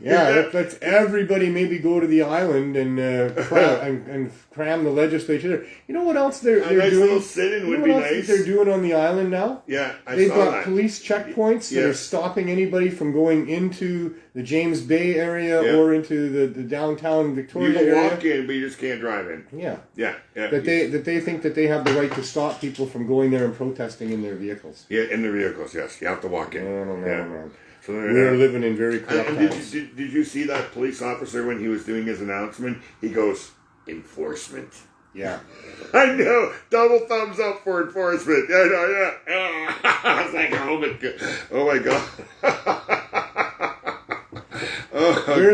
A: Yeah, let's everybody maybe go to the island and cram the legislature there. You know what else they're
B: nice
A: doing?
B: Little sit-in would be nice.
A: They're doing on the island now?
B: Yeah,
A: They've got police checkpoints that are stopping anybody from going into the James Bay area or into the downtown Victoria area.
B: You can walk in, but you just can't drive in.
A: Yeah.
B: Yeah.
A: That they think that they have the right to stop people from going there and protesting in their vehicles.
B: Yeah, in their vehicles, yes. You have to walk in.
A: No, man.
B: So
A: we're living in very corrupt times.
B: Did you see that police officer when he was doing his announcement? He goes, enforcement.
A: Yeah.
B: I know. Double thumbs up for enforcement. Yeah. I was like, oh my God.
A: Where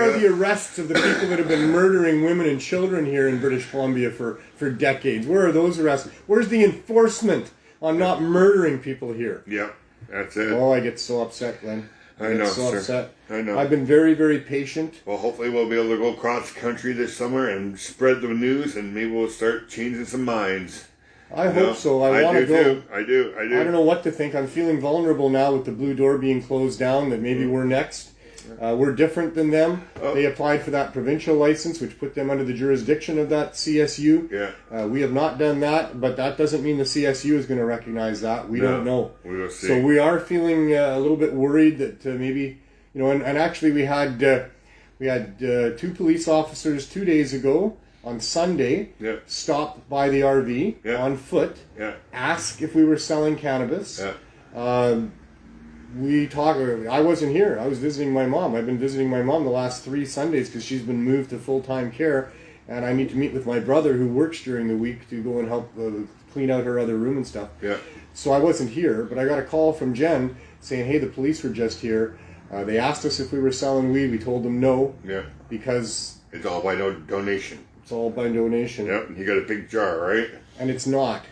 A: are the arrests of the people that have been murdering women and children here in British Columbia for decades? Where are those arrests? Where's the enforcement on not murdering people here?
B: Yeah, that's it.
A: Oh, I get so upset, Glenn. Upset.
B: I know.
A: I've been very, very patient.
B: Well, hopefully we'll be able to go across the country this summer and spread the news, and maybe we'll start changing some minds.
A: I hope so. I want to go.
B: Too. I do.
A: I don't know what to think. I'm feeling vulnerable now with the Blue Door being closed down, that maybe we're next. We're different than them. They applied for that provincial license, which put them under the jurisdiction of that CSU.
B: Yeah.
A: We have not done that, but that doesn't mean the CSU is going to recognize that. We don't know.
B: We will see.
A: So we are feeling a little bit worried that maybe, and actually we had 2 police officers 2 days ago on Sunday stopped by the RV on foot, ask if we were selling cannabis. I wasn't here. I was visiting my mom. I've been visiting my mom the last 3 Sundays because she's been moved to full-time care, and I need to meet with my brother who works during the week to go and help clean out her other room and stuff. Yeah. So I wasn't here, but I got a call from Jen saying, hey, the police were just here. They asked us if we were selling weed. We told them no. Yeah. Because
B: it's all by donation.
A: It's all by donation.
B: Yep. You got a big jar, right?
A: And it's not.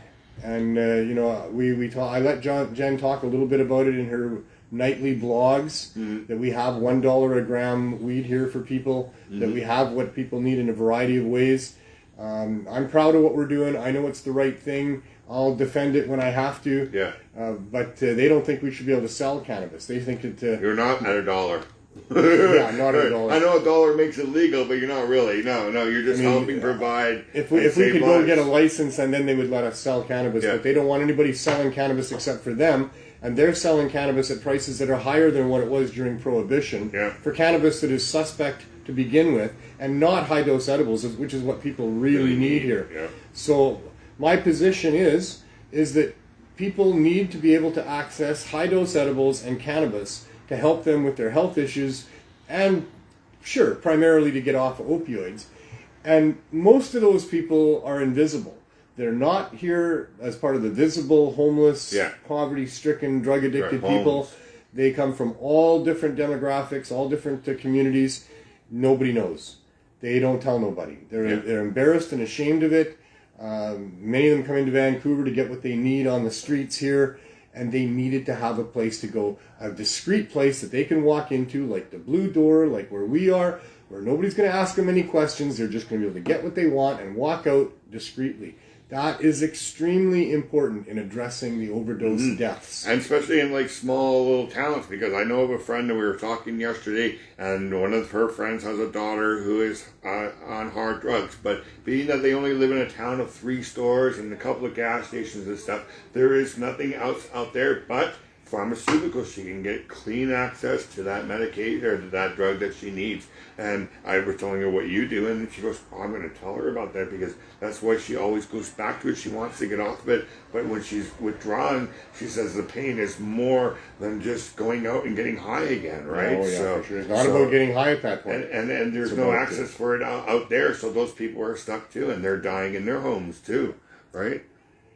A: And I let Jen talk a little bit about it in her nightly blogs, that we have $1 a gram weed here for people, that we have what people need in a variety of ways. I'm proud of what we're doing. I know it's the right thing. I'll defend it when I have to. Yeah. But they don't think we should be able to sell cannabis. They think that
B: you're not at $1.
A: Yeah, not at $1.
B: I know $1 makes it legal, but you're not really. No, you're just helping provide.
A: If we could go get a license, and then they would let us sell cannabis, but they don't want anybody selling cannabis except for them. And they're selling cannabis at prices that are higher than what it was during Prohibition for cannabis that is suspect to begin with, and not high-dose edibles, which is what people really need here. Yeah. So my position is that people need to be able to access high-dose edibles and cannabis to help them with their health issues, and sure, primarily to get off of opioids. And most of those people are invisible. They're not here as part of the visible, homeless, poverty-stricken, drug-addicted people. They come from all different demographics, all different communities. Nobody knows. They don't tell nobody. They're embarrassed and ashamed of it. Many of them come into Vancouver to get what they need on the streets here, and they needed to have a place to go, a discreet place that they can walk into, like the Blue Door, like where we are, where nobody's going to ask them any questions. They're just going to be able to get what they want and walk out discreetly. That is extremely important in addressing the overdose deaths.
B: And especially in like small little towns, because I know of a friend that we were talking yesterday, and one of her friends has a daughter who is on hard drugs. But being that they only live in a town of 3 stores and a couple of gas stations and stuff, there is nothing else out there but pharmaceuticals. She can get clean access to that medication or to that drug that she needs. And I was telling her what you do, and she goes, I'm going to tell her about that, because that's why she always goes back to it. She wants to get off of it, but when she's withdrawn, she says the pain is more than just going out and getting high again, right?
A: Oh, yeah, for sure. It's not about getting high at that point.
B: And there's no access for it out there, so those people are stuck too, and they're dying in their homes too, right?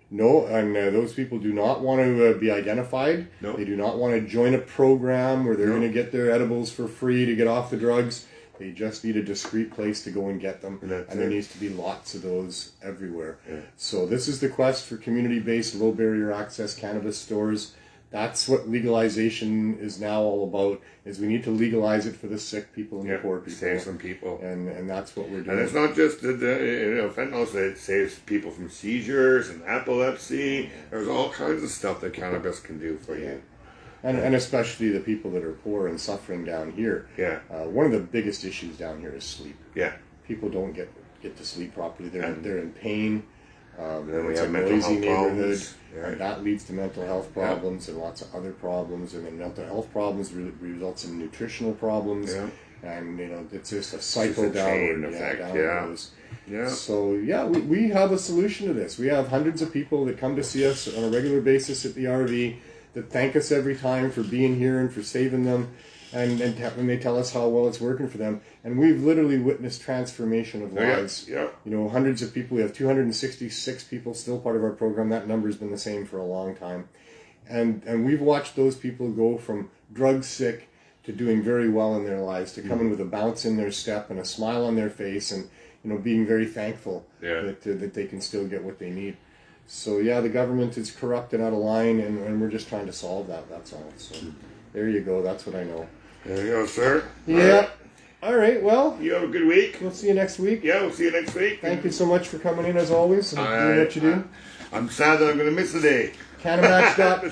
A: No, and those people do not want to be identified. No. They do not want to join a program where they're going to get their edibles for free to get off the drugs. They just need a discreet place to go and get them. And there needs to be lots of those everywhere. Yeah. So this is the quest for community-based, low-barrier access cannabis stores. That's what legalization is now all about, is we need to legalize it for the sick people and the poor people.
B: Save some people.
A: And that's what we're doing.
B: And it's not just fentanyl, it saves people from seizures and epilepsy. There's all kinds of stuff that cannabis can do for you.
A: And especially the people that are poor and suffering down here.
B: Yeah.
A: One of the biggest issues down here is sleep.
B: Yeah.
A: People don't get to sleep properly. They're in pain.
B: Then we
A: It's
B: have
A: a
B: mental
A: noisy
B: health
A: neighborhood,
B: problems. Yeah.
A: and that leads to mental health problems and lots of other problems. And then mental health problems results in nutritional problems.
B: Yeah.
A: And it's just a cycle
B: It's just a chain
A: downward.
B: effect,
A: Down
B: yeah.
A: it goes.
B: Yeah.
A: So we have a solution to this. We have hundreds of people that come to see us on a regular basis at the RV that thank us every time for being here and for saving them, and they tell us how well it's working for them. And we've literally witnessed transformation of lives.
B: Yeah.
A: Hundreds of people. We have 266 people still part of our program. That number's been the same for a long time, and we've watched those people go from drug sick to doing very well in their lives, to coming with a bounce in their step and a smile on their face, and being very thankful that they can still get what they need. So the government is corrupt and out of line, and we're just trying to solve that. That's all. So there you go. That's what I know.
B: There you go, sir.
A: Yeah. All right. Well,
B: You have a good week.
A: we'll see you next week.
B: Yeah, we'll see you next week.
A: Thank you so much for coming in as always and doing what you do.
B: I'm sad that I'm going to miss the day.
A: CannaMatch.ca.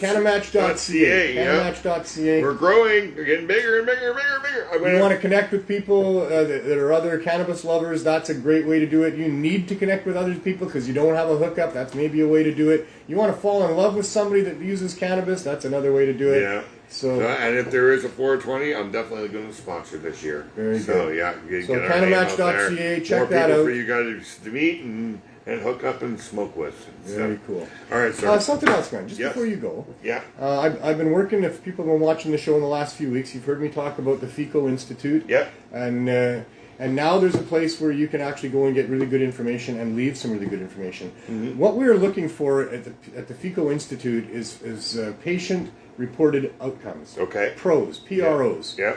B: CannaMatch.ca. We're growing. We're getting bigger and bigger and bigger and bigger.
A: You want to connect with people that are other cannabis lovers, that's a great way to do it. You need to connect with other people because you don't have a hookup. That's maybe a way to do it. You want to fall in love with somebody that uses cannabis. That's another way to do it.
B: Yeah.
A: So
B: and if there is a 420, I'm definitely going to sponsor this year.
A: Very
B: so,
A: good.
B: Yeah.
A: So
B: get our name out there.
A: CannaMatch.ca, check
B: More
A: that
B: people
A: out.
B: for you guys to meet and hook up and smoke with.
A: Very cool.
B: All right, sir.
A: Something else, man. Just
B: Yes.
A: before you go.
B: Yeah.
A: I've been working, if people have been watching the show in the last few weeks, you've heard me talk about the Fico Institute.
B: Yeah.
A: And now there's a place where you can actually go and get really good information and leave some really good information.
B: Mm-hmm.
A: What we're looking for at the Fico Institute is patient-reported outcomes.
B: Okay.
A: PROs, PROs.
B: Yeah.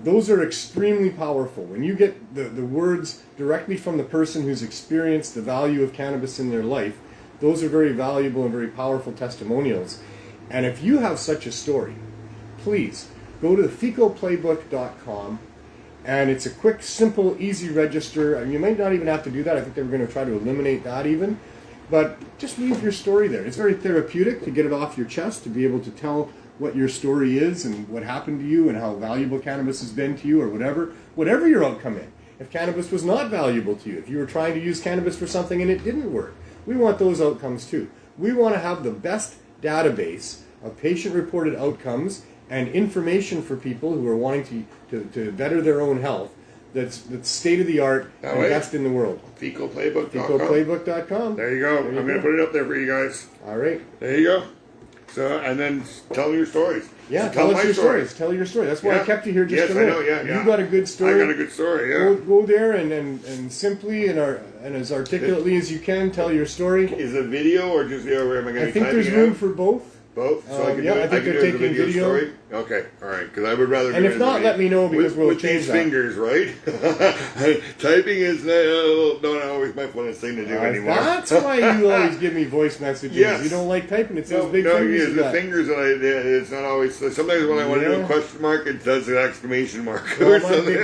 A: Those are extremely powerful. When you get the words directly from the person who's experienced the value of cannabis in their life, those are very valuable and very powerful testimonials. And if you have such a story, please go to ficoplaybook.com, and it's a quick, simple, easy register. You might not even have to do that. I think they were going to try to eliminate that even. But just leave your story there. It's very therapeutic to get it off your chest, to be able to tell what your story is and what happened to you and how valuable cannabis has been to you, or whatever your outcome is. If cannabis was not valuable to you, if you were trying to use cannabis for something and it didn't work, we want those outcomes too. We want to have the best database of patient-reported outcomes and information for people who are wanting to better their own health that's state-of-the-art and best in the world.
B: FicoPlaybook.com.
A: FicoPlaybook.com.
B: There you go. I'm going to put it up there for you guys.
A: All right.
B: There you go. So, and then tell your stories.
A: Yeah,
B: so
A: tell us your stories. Tell your story. That's why I kept you here just a minute.
B: Yes, I know, yeah.
A: You got a good story.
B: I got a good story, yeah.
A: Go there and simply and as articulately as you can tell your story.
B: Is it video or just, where am I going to
A: I think there's room for both.
B: Both? So I can
A: yeah,
B: do it.
A: I think they're taking video.
B: Story? Okay, all right. Because I would rather.
A: And if not, let me know because we'll
B: with
A: change
B: these
A: that.
B: fingers, right? Typing is not always my funnest thing to do anymore.
A: That's why you always give me voice messages.
B: Yes.
A: You don't like typing. It's those big fingers.
B: The fingers that it's not always. Sometimes when I want to do a question mark, it does an exclamation mark.
A: Well,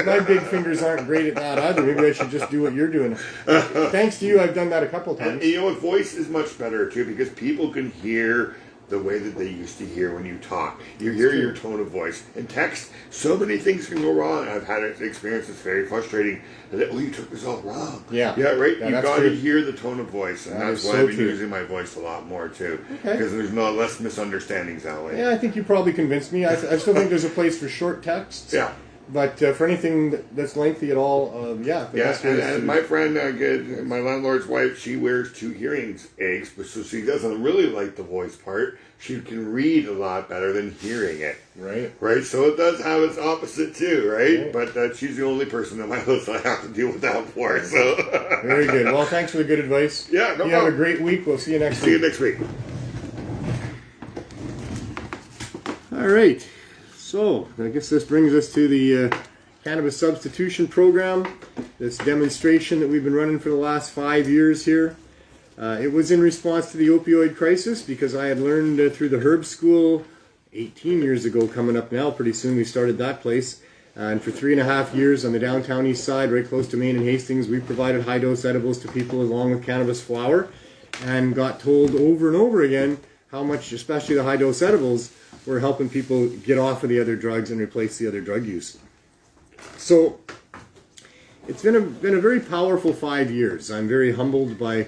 A: my big fingers aren't great at that either. Maybe I should just do what you're doing. Thanks to you, I've done that a couple times.
B: And you know what? Voice is much better too because people can hear the way that they used to hear when you talk. You hear your tone of voice. In text, so many things can go wrong. I've had an experience that's very frustrating. That, you took this all wrong.
A: Yeah.
B: Yeah, right?
A: Yeah,
B: You've got to hear the tone of voice. And that's why I've been using my voice a lot more, too. Because there's less misunderstandings that way.
A: Yeah, I think you probably convinced me. I still think there's a place for short texts.
B: Yeah.
A: But for anything that's lengthy at all,
B: And my friend, my landlord's wife, she wears 2 hearing aids, but so she doesn't really like the voice part. She can read a lot better than hearing it. Right. So it does have its opposite too, right? But she's the only person in my house I have to deal with that for. So
A: very good. Well, thanks for the good advice.
B: Yeah, no problem.
A: You have a great week. We'll see you next week.
B: See you next week.
A: All right. So, I guess this brings us to the Cannabis Substitution Program, this demonstration that we've been running for the last 5 years here. It was in response to the opioid crisis because I had learned through the Herb School 18 years ago, coming up now, pretty soon we started that place. And for 3.5 years on the downtown east side, right close to Main and Hastings, we provided high-dose edibles to people along with cannabis flower and got told over and over again how much, especially the high-dose edibles, we're helping people get off of the other drugs and replace the other drug use. So it's been a very powerful 5 years. I'm very humbled by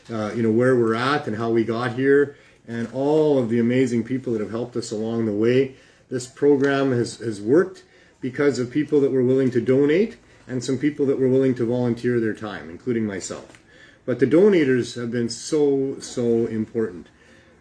A: where we're at and how we got here, and all of the amazing people that have helped us along the way. This program has worked because of people that were willing to donate and some people that were willing to volunteer their time, including myself. But the donators have been so important.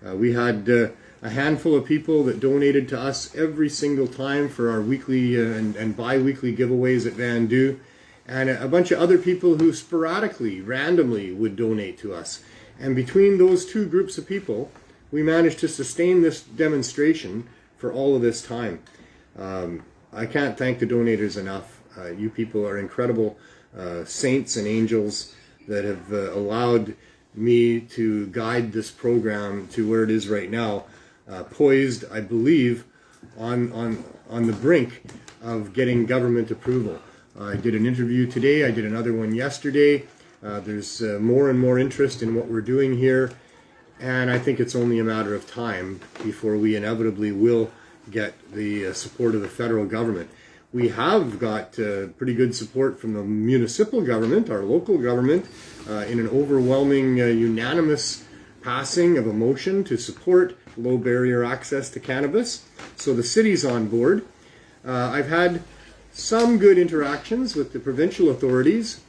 A: We had a handful of people that donated to us every single time for our weekly and bi-weekly giveaways at Van Du, and a bunch of other people who sporadically, randomly would donate to us. And between those two groups of people, we managed to sustain this demonstration for all of this time. I can't thank the donators enough. You people are incredible saints and angels that have allowed me to guide this program to where it is right now, poised, I believe, on the brink of getting government approval. I did an interview today. I did another one yesterday. There's more and more interest in what we're doing here, and I think it's only a matter of time before we inevitably will get the support of the federal government. We have got pretty good support from the municipal government, our local government, in an overwhelming unanimous passing of a motion to support low barrier access to cannabis. So the city's on board. I've had some good interactions with the provincial authorities,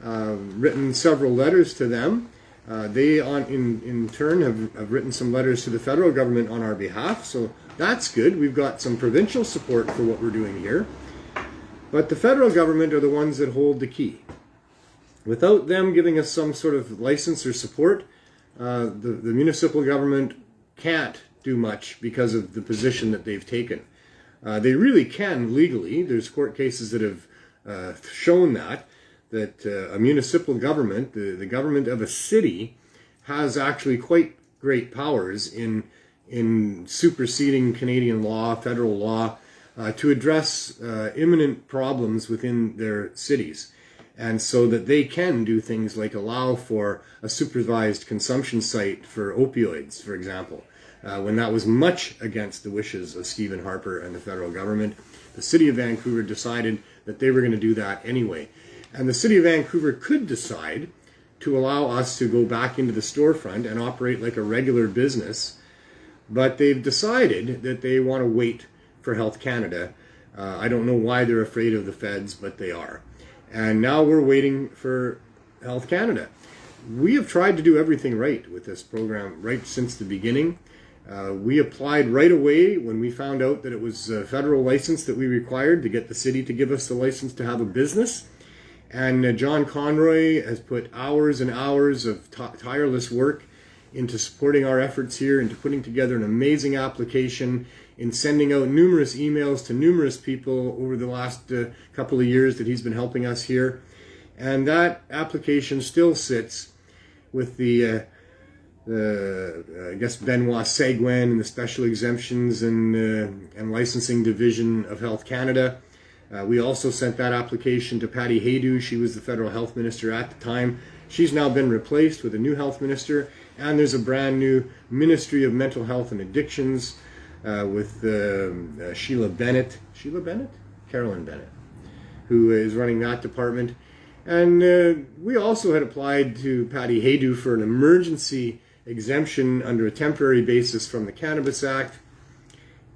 A: written several letters to them. They in turn have written some letters to the federal government on our behalf, so that's good. We've got some provincial support for what we're doing here. But the federal government are the ones that hold the key. Without them giving us some sort of license or support, the municipal government can't do much because of the position that they've taken. They really can legally. There's court cases that have shown that a municipal government, the government of a city, has actually quite great powers in superseding Canadian law, federal law, to address imminent problems within their cities. And so that they can do things like allow for a supervised consumption site for opioids, for example. When that was much against the wishes of Stephen Harper and the federal government, the city of Vancouver decided that they were going to do that anyway. And the city of Vancouver could decide to allow us to go back into the storefront and operate like a regular business, but they've decided that they want to wait for Health Canada. I don't know why they're afraid of the feds, but they are. And now we're waiting for Health Canada. We have tried to do everything right with this program right since the beginning. We applied right away when we found out that it was a federal license that we required to get the city to give us the license to have a business. And John Conroy has put hours and hours of tireless work into supporting our efforts here, into putting together an amazing application, in sending out numerous emails to numerous people over the last couple of years that he's been helping us here. And that application still sits with the I guess Benoit Seguin and the Special Exemptions and Licensing Division of Health Canada. We also sent that application to Patty Haydu. She was the federal health minister at the time. She's now been replaced with a new health minister, and there's a brand new Ministry of Mental Health and Addictions with Sheila Bennett, Carolyn Bennett, who is running that department. And we also had applied to Patty Haydu for an emergency exemption under a temporary basis from the Cannabis Act,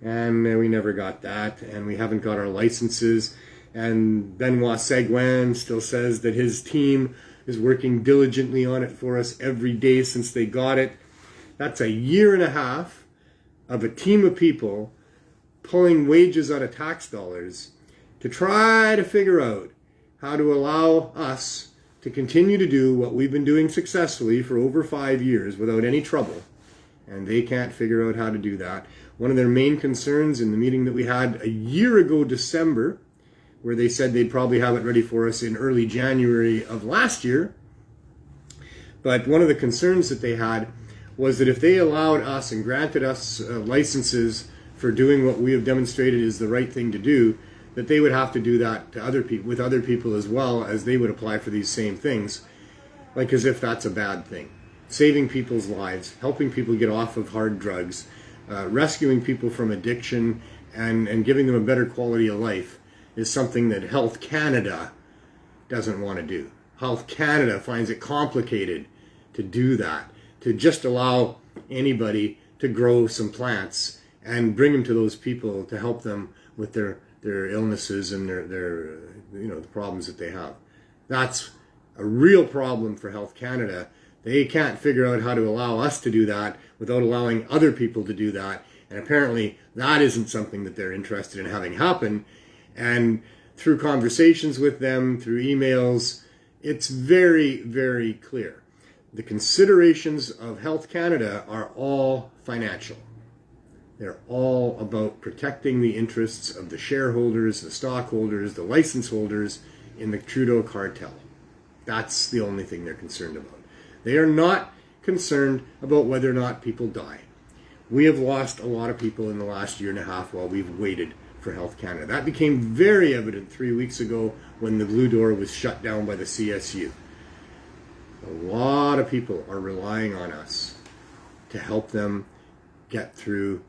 A: and we never got that, and we haven't got our licenses. And Benoit Seguin still says that his team is working diligently on it for us every day since they got it. That's a year and a half of a team of people pulling wages out of tax dollars to try to figure out how to allow us to continue to do what we've been doing successfully for over 5 years without any trouble. And they can't figure out how to do that. One of their main concerns in the meeting that we had a year ago, December, where they said they'd probably have it ready for us in early January of last year. But one of the concerns that they had was that if they allowed us and granted us licenses for doing what we have demonstrated is the right thing to do, that they would have to do that to other people, with other people as well, as they would apply for these same things, like as if that's a bad thing. Saving people's lives, helping people get off of hard drugs, rescuing people from addiction and giving them a better quality of life is something that Health Canada doesn't want to do. Health Canada finds it complicated to do that, to just allow anybody to grow some plants and bring them to those people to help them with their illnesses and their the problems that they have. That's a real problem for Health Canada. They can't figure out how to allow us to do that without allowing other people to do that. And apparently that isn't something that they're interested in having happen. And through conversations with them, through emails, it's very, very clear. The considerations of Health Canada are all financial. They're all about protecting the interests of the shareholders, the stockholders, the license holders in the Trudeau cartel. That's the only thing they're concerned about. They are not concerned about whether or not people die. We have lost a lot of people in the last year and a half while we've waited for Health Canada. That became very evident 3 weeks ago when the Blue Door was shut down by the CSU. A lot of people are relying on us to help them get through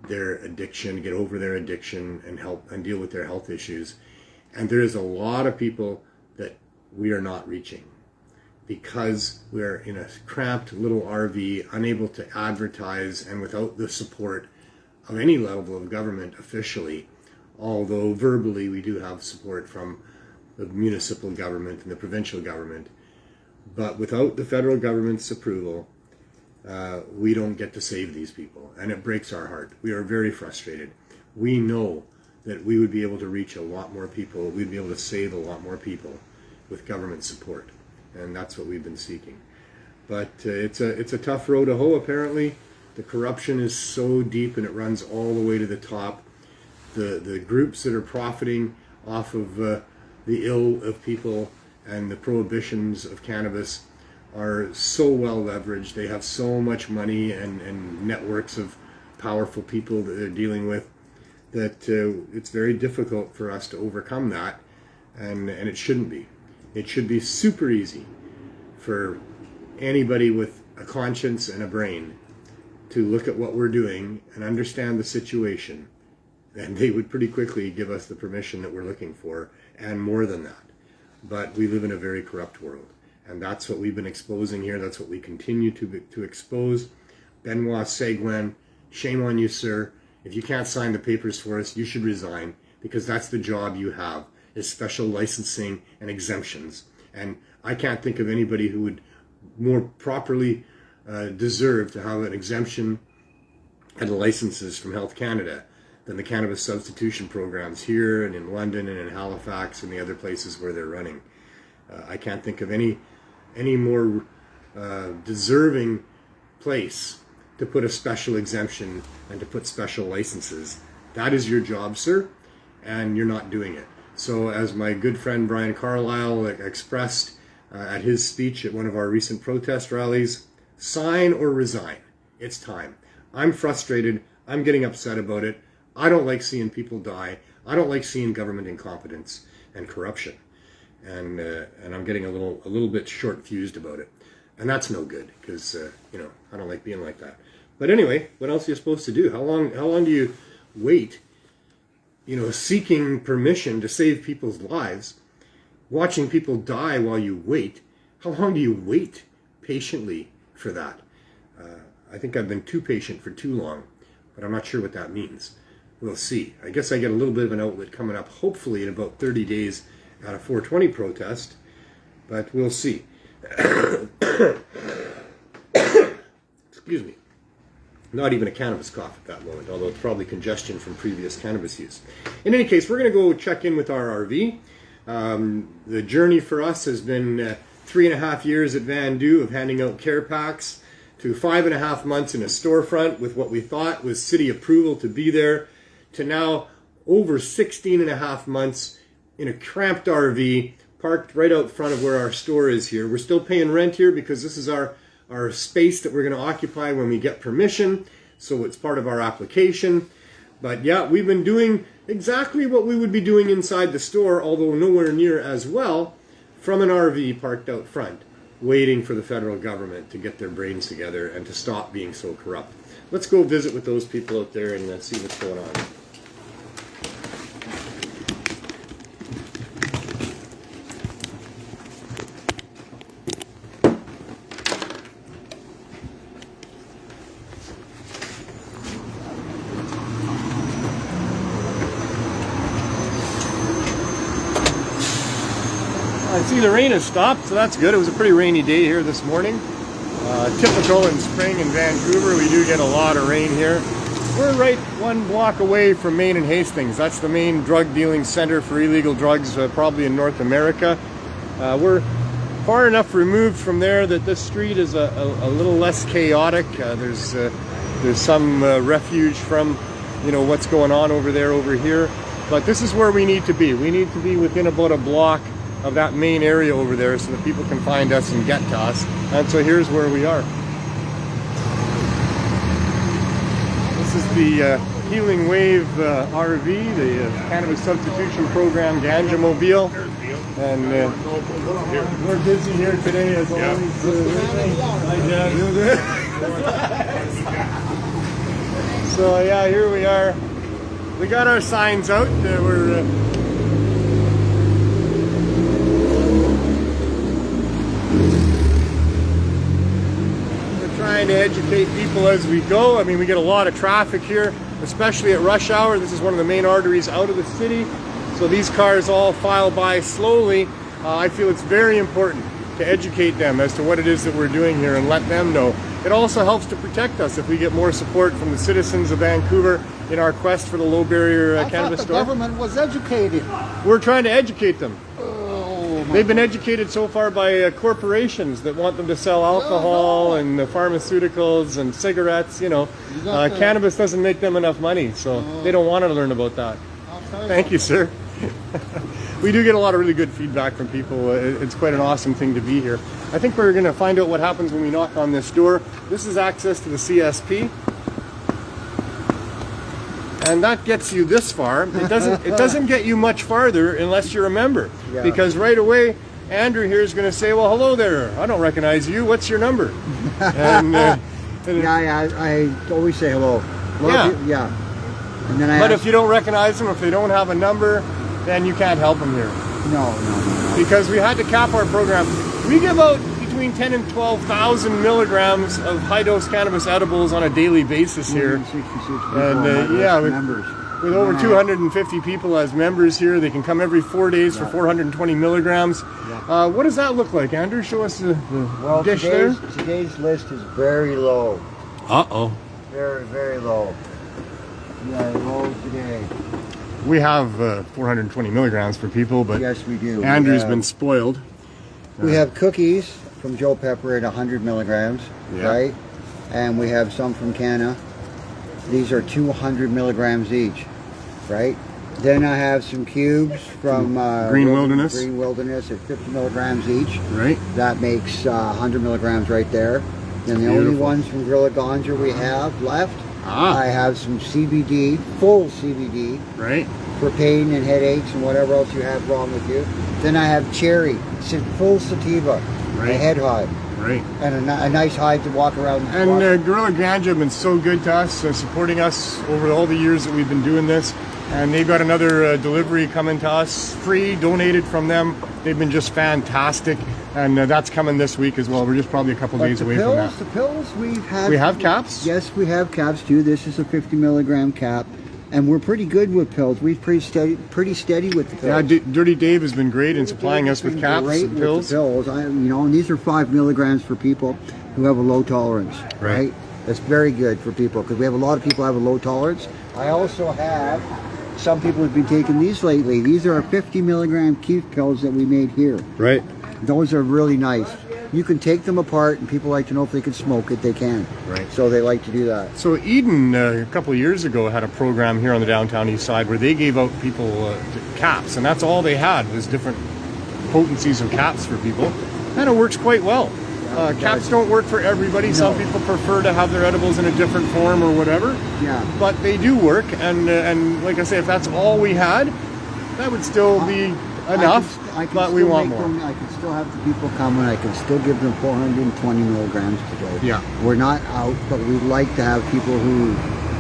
A: their addiction, get over their addiction, and help and deal with their health issues. And there is a lot of people that we are not reaching because we're in a cramped little RV, unable to advertise, and without the support of any level of government officially, although verbally we do have support from the municipal government and the provincial government. But without the federal government's approval, we don't get to save these people, and it breaks our heart. We are very frustrated. We know that we would be able to reach a lot more people, we'd be able to save a lot more people with government support, and that's what we've been seeking. But it's a tough road to hoe, apparently. The corruption is so deep and it runs all the way to the top. The groups that are profiting off of the ill of people and the prohibitions of cannabis are so well leveraged. They have so much money and networks of powerful people that they're dealing with that it's very difficult for us to overcome that, and it shouldn't be. It should be super easy for anybody with a conscience and a brain to look at what we're doing and understand the situation, and they would pretty quickly give us the permission that we're looking for, and more than that. But we live in a very corrupt world, and that's what we've been exposing here. That's what we continue to expose. Benoit Seguin, shame on you, sir. If you can't sign the papers for us, you should resign, because that's the job you have, is special licensing and exemptions. And I can't think of anybody who would more properly deserve to have an exemption and licenses from Health Canada than the cannabis substitution programs here and in London and in Halifax and the other places where they're running. I can't think of any more deserving place to put a special exemption and to put special licenses. That is your job, sir, and you're not doing it. So as my good friend Brian Carlisle expressed at his speech at one of our recent protest rallies, sign or resign. It's time. I'm frustrated. I'm getting upset about it. I don't like seeing people die. I don't like seeing government incompetence and corruption. And I'm getting a little bit short-fused about it. And that's no good, because I don't like being like that. But anyway, what else are you supposed to do? How long do you wait, seeking permission to save people's lives, watching people die while you wait? How long do you wait patiently for that? I think I've been too patient for too long, but I'm not sure what that means. We'll see. I guess I get a little bit of an outlet coming up, hopefully in about 30 days at a 420 protest, but we'll see. Excuse me. Not even a cannabis cough at that moment, although it's probably congestion from previous cannabis use. In any case, we're going to go check in with our RV. The journey for us has been 3.5 years at Van Du of handing out care packs, to 5.5 months in a storefront with what we thought was city approval to be there, to now over 16.5 months in a cramped RV parked right out front of where our store is here. We're still paying rent here because this is our space that we're going to occupy when we get permission, so it's part of our application. But yeah, we've been doing exactly what we would be doing inside the store, although nowhere near as well, from an RV parked out front. waiting for the federal government to get their brains together and to stop being so corrupt. Let's go visit with those people out there and see what's going on. I see the rain has stopped, so that's good. It was a pretty rainy day here this morning. Typical in spring in Vancouver, we do get a lot of rain here. We're right 1 block away from Main and Hastings. That's the main drug dealing center for illegal drugs, probably in North America. We're far enough removed from there that this street is a little less chaotic. There's some refuge from, you know, what's going on over there, over here. But this is where we need to be. We need to be within about a block of that main area over there so that people can find us and get to us. And so here's where we are. This is the Healing Wave RV, the Cannabis Substitution Program Ganja Mobile. And we're busy here today as always. Hi, Jeff. So yeah, here we are. We got our signs out. We're trying to educate people as we go. I mean, we get a lot of traffic here, especially at rush hour. This is one of the main arteries out of the city. So these cars all file by slowly. I feel it's very important to educate them as to what it is that we're doing here and let them know. It also helps to protect us if we get more support from the citizens of Vancouver in our quest for the low barrier cannabis store.
C: The government was educated.
A: We're trying to educate them. They've been educated so far by corporations that want them to sell alcohol and pharmaceuticals and cigarettes, you know. Cannabis doesn't make them enough money, so they don't want to learn about that. Thank you, sir. We do get a lot of really good feedback from people. It's quite an awesome thing to be here. I think we're going to find out what happens when we knock on this door. This is access to the CSP. And that gets you this far. It doesn't get you much farther unless you're a member. Yeah. Because right away, Andrew here is going to say, well, hello there. I don't recognize you. What's your number? And,
C: I always say hello.
A: Yeah.
C: Yeah. And then
A: but if you don't recognize them, if they don't have a number, then you can't help them here.
C: No.
A: Because we had to cap our program. We give out between 10 and 12,000 milligrams of high-dose cannabis edibles on a daily basis here. And with over 250 people as members here, they can come every 4 days for 420 milligrams. Yeah. What does that look like, Andrew? Show us the dish there.
C: Today's list is very low.
A: Uh-oh.
C: Very, very low. Yeah, low today.
A: We have 420 milligrams for people, but
C: yes, we do.
A: Andrew's been spoiled.
C: We have cookies from Joe Pepper at 100 milligrams, right? And we have some from Canna. These are 200 milligrams each, right? Then I have some cubes from
A: Green Wilderness
C: at 50 milligrams each.
A: Right.
C: That makes 100 milligrams right there. Then the only ones from Gorilla Ganja we have left, I have some CBD, full CBD.
A: Right.
C: For pain and headaches and whatever else you have wrong with you. Then I have cherry, full sativa, a head high.
A: Right.
C: And a nice hide to walk around.
A: And Gorilla Ganja have been so good to us, supporting us over all the years that we've been doing this. And they've got another delivery coming to us, free, donated from them. They've been just fantastic. And that's coming this week as well. We're just probably a couple days away from that.
C: The pills we've had.
A: We have caps?
C: Yes, we have caps too. This is a 50 milligram cap. And we're pretty good with pills. We're pretty steady with the pills.
A: Yeah, Dirty Dave has been great in supplying us with caps and pills.
C: With the pills. And these are 5 milligrams for people who have a low tolerance. Right? That's very good for people because we have a lot of people who have a low tolerance. I also have some people who've been taking these lately. These are our 50 milligram Keef pills that we made here.
A: Right.
C: Those are really nice. You can take them apart, and people like to know if they can smoke it. They can. Right. So they like to do that.
A: So Eden, a couple of years ago, had a program here on the downtown east side where they gave out people caps, and that's all they had was different potencies of caps for people, and it works quite well. Caps don't work for everybody. No. Some people prefer to have their edibles in a different form or whatever.
C: Yeah.
A: But they do work, and like I say, if that's all we had, that would still be enough, but we want more.
C: I can still have the people come and I can still give them 420 milligrams today.
A: Yeah.
C: We're not out, but we'd like to have people who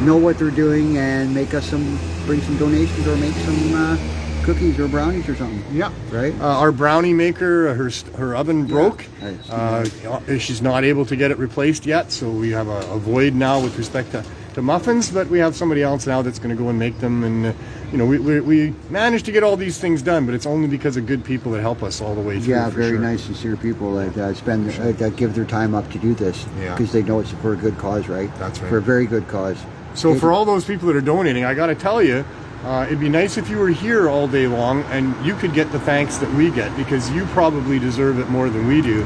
C: know what they're doing and bring some donations or make some cookies or brownies or something.
A: Yeah.
C: Right?
A: Our brownie maker, her oven broke.
C: Right.
A: She's not able to get it replaced yet, so we have a void now with respect to muffins, but we have somebody else now that's going to go and make them, and we managed to get all these things done, but it's only because of good people that help us all the way through.
C: Yeah, very nice, sincere people that that give their time up to do this because they know it's for a good cause, right?
A: That's right.
C: For a very good cause.
A: So for all those people that are donating, I got to tell you, it'd be nice if you were here all day long and you could get the thanks that we get, because you probably deserve it more than we do.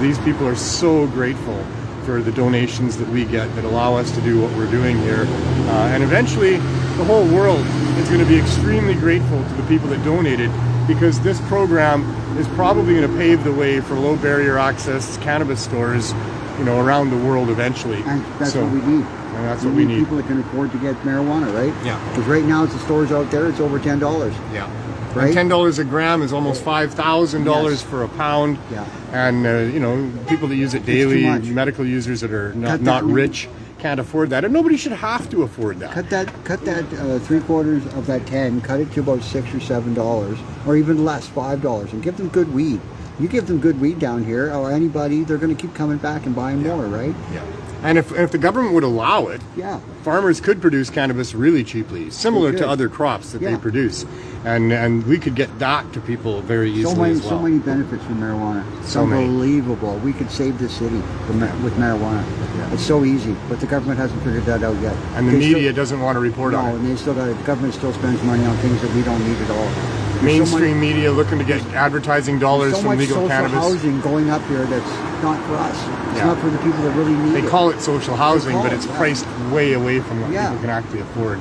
A: These people are so grateful for the donations that we get that allow us to do what we're doing here. And eventually, the whole world is going to be extremely grateful to the people that donated, because this program is probably going to pave the way for low barrier access cannabis stores, around the world eventually.
C: And that's what we need.
A: And that's what we need.
C: People that can afford to get marijuana, right?
A: Yeah.
C: Because right now, at the stores out there, it's over $10.
A: Yeah.
C: Right?
A: And $10 a gram is almost $5,000 for a pound.
C: Yeah.
A: And people that use it daily, medical users that are not rich, can't afford that, and nobody should have to afford that.
C: Cut that 3/4 of that 10, cut it to about $6 or $7, or even less, $5, and give them good weed. You give them good weed down here, or anybody, they're going to keep coming back and buying more, right?
A: Yeah. And if the government would allow it, farmers could produce cannabis really cheaply, similar to other crops that they produce, and we could get that to people very easily as well.
C: So many benefits from marijuana. It's unbelievable. We could save the city with marijuana. Yeah. It's so easy, but the government hasn't figured that out yet.
A: And the media doesn't want to report on it.
C: No, and the government still spends money on things that we don't need at all.
A: Mainstream media looking to get advertising dollars from legal cannabis.
C: So much social housing going up here that's not for us. It's not for the people that really need it.
A: They call it social housing, but it's priced way away from what people can actually afford,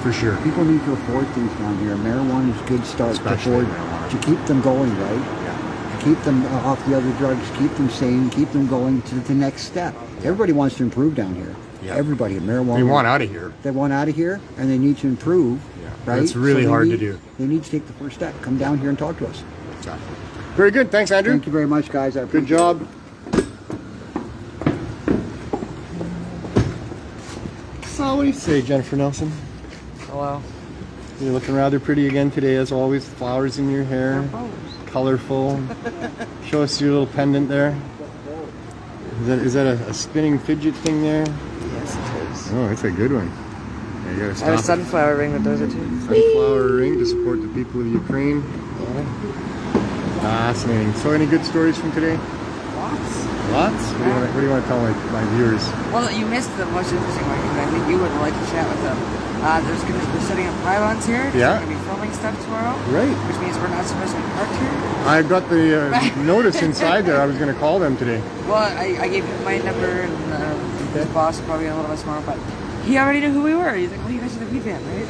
A: for sure.
C: People need to afford things down here. Marijuana is a good start to keep them going, right? Yeah. To keep them off the other drugs, keep them sane, keep them going to the next step. Everybody wants to improve down here. Yeah. Everybody. Marijuana.
A: They want out of here.
C: They want out of here, and they need to improve. Right?
A: It's really hard to do.
C: They need to take the first step. Come down here and talk to us.
A: Exactly. Very good. Thanks, Andrew.
C: Thank you very much, guys.
A: Good job. So, what do you say, Jennifer Nelson?
D: Hello.
A: You're looking rather pretty again today, as always. Flowers in your hair. Colorful. Show us your little pendant there. Is that a spinning fidget thing there?
D: Yes, it is.
A: Oh, it's a good one. Yeah, you gotta stop
D: I have a sunflower ring that does it too.
A: Sunflower ring to support the people of Ukraine. Fascinating. So, any good stories from today?
D: Lots.
A: Lots? What do you want to tell my viewers?
D: Well, you missed the most interesting one because I think you would like to chat with them. They're setting up pylons here.
A: Yeah.
D: They're going to be filming stuff tomorrow.
A: Right.
D: Which means we're not supposed to be parked here.
A: I got the notice inside there. I was going to call them today.
D: Well, I gave him my number, and his boss will probably get a little bit tomorrow, but he already knew who we were. He's like, well, you guys are the weed band, right?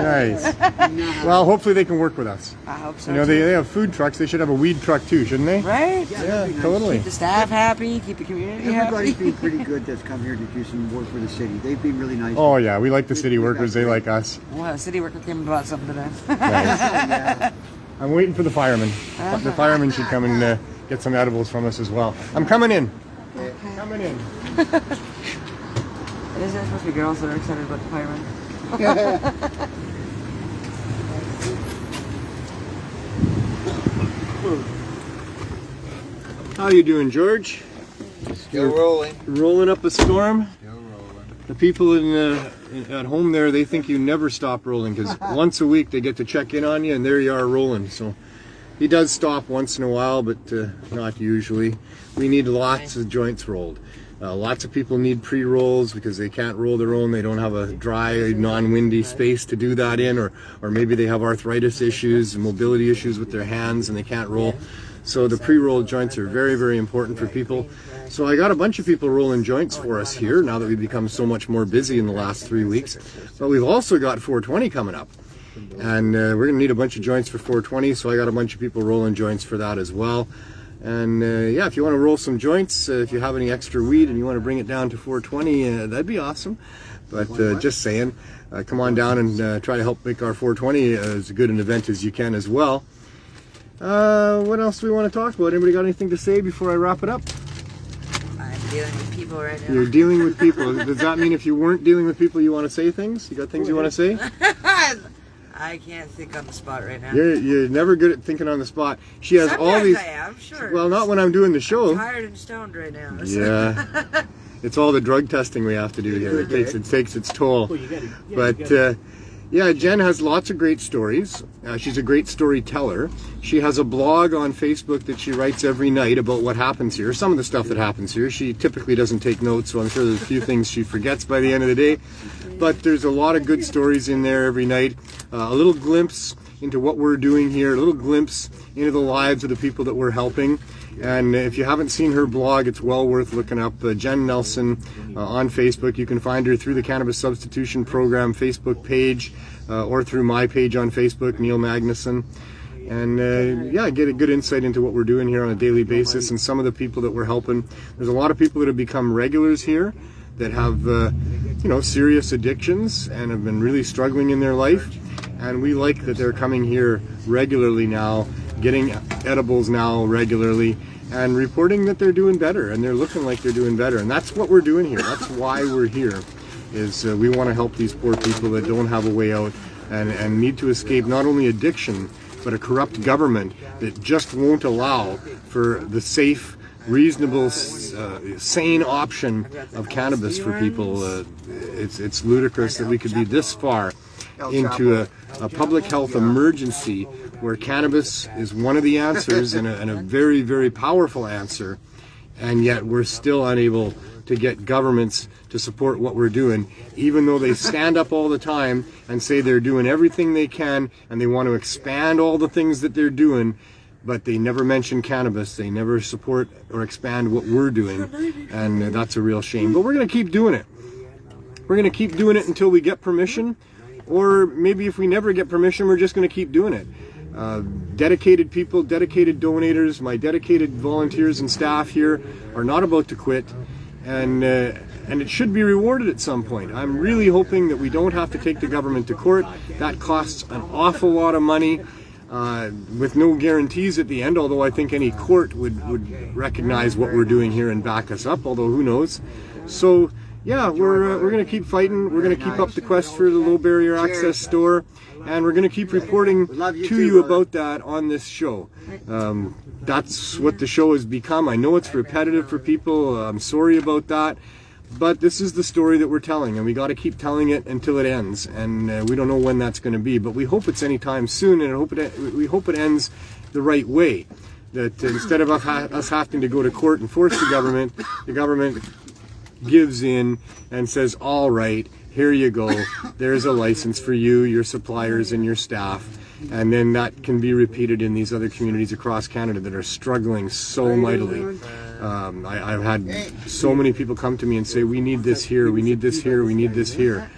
A: Nice. Well, hopefully they can work with us.
D: I hope so.
A: They have food trucks. They should have a weed truck too, shouldn't they?
D: Right?
A: Yeah, totally.
D: Keep the staff happy, keep the community
C: Everybody's
D: happy.
C: been pretty good that's come here to do some work for the city. They've been really nice.
A: Oh, yeah. We like the city workers. They like us.
D: Well, a city worker came and bought something today.
A: Nice. I'm waiting for the firemen. The firemen should come and get some edibles from us as well. I'm coming in.
D: Okay.
A: Coming in.
D: Is there supposed to be girls that are excited about the firemen?
A: How you doing, George?
E: Still rolling.
A: Rolling up a storm?
E: Still rolling.
A: The people at home there, they think you never stop rolling because once a week they get to check in on you and there you are rolling. So he does stop once in a while, but not usually. We need lots of joints rolled. Lots of people need pre-rolls because they can't roll their own. They don't have a dry, non-windy space to do that in, or maybe they have arthritis issues and mobility issues with their hands and they can't roll. So the pre-rolled joints are very, very important for people. So I got a bunch of people rolling joints for us here now that we've become so much more busy in the last 3 weeks. But we've also got 420 coming up. And we're going to need a bunch of joints for 420, so I got a bunch of people rolling joints for that as well. And yeah, if you want to roll some joints, if you have any extra weed and you want to bring it down to 420, that'd be awesome. But just saying, come on down and try to help make our 420 as good an event as you can as well. What else do we want to talk about? Anybody got anything to say before I wrap it up?
D: I'm dealing with people right now.
A: You're dealing with people. Does that mean if you weren't dealing with people, you want to say things? You got things you want to say?
D: I can't think on the spot right now.
A: You're never good at thinking on the spot. She has
D: Sometimes
A: all these.
D: I am, sure.
A: Well, not when I'm doing the show.
D: I'm tired and stoned right now. So.
A: Yeah, it's all the drug testing we have to do here. It takes its toll. But yeah, Jen has lots of great stories. She's a great storyteller. She has a blog on Facebook that she writes every night about what happens here. Some of the stuff that happens here. She typically doesn't take notes, so I'm sure there's a few things she forgets by the end of the day. But there's a lot of good stories in there every night. A little glimpse into what we're doing here, a little glimpse into the lives of the people that we're helping. And if you haven't seen her blog, it's well worth looking up. Jen Nelson on Facebook. You can find her through the Cannabis Substitution Program Facebook page or through my page on Facebook, Neil Magnuson. And yeah, get a good insight into what we're doing here on a daily basis and some of the people that we're helping. There's a lot of people that have become regulars here that have you know, serious addictions and have been really struggling in their life. And we like that they're coming here regularly now, getting edibles now regularly, and reporting that they're doing better and they're looking like they're doing better. And that's what we're doing here. That's why we're here, is we want to help these poor people that don't have a way out and need to escape not only addiction, but a corrupt government that just won't allow for the safe, reasonable, sane option of cannabis for people. It's ludicrous that we could be this far into a public health emergency where cannabis is one of the answers and a very, very powerful answer, and yet we're still unable to get governments to support what we're doing, even though they stand up all the time and say they're doing everything they can and they want to expand all the things that they're doing, but they never mention cannabis. They never support or expand what we're doing, and that's a real shame. But we're going to keep doing it. We're going to keep doing it until we get permission, or maybe if we never get permission, we're just going to keep doing it. Dedicated people, dedicated donators, my dedicated volunteers and staff here are not about to quit, and it should be rewarded at some point. I'm really hoping that we don't have to take the government to court. That costs an awful lot of money, with no guarantees at the end, although I think any court would recognize what we're doing here and back us up, although who knows. So yeah, we're going to keep fighting. We're going to keep up the quest for the low barrier access store, and we're going to keep reporting to you about that on this show. That's what the show has become. I know it's repetitive for people. I'm sorry about that. But this is the story that we're telling, and we got to keep telling it until it ends. And we don't know when that's going to be, but we hope it's anytime soon, and we hope it ends the right way. That instead of us having to go to court and force the government gives in and says, all right, here you go, there's a license for you, your suppliers and your staff. And then that can be repeated in these other communities across Canada that are struggling so mightily. I've had so many people come to me and say, we need this here, we need this here, we need this here.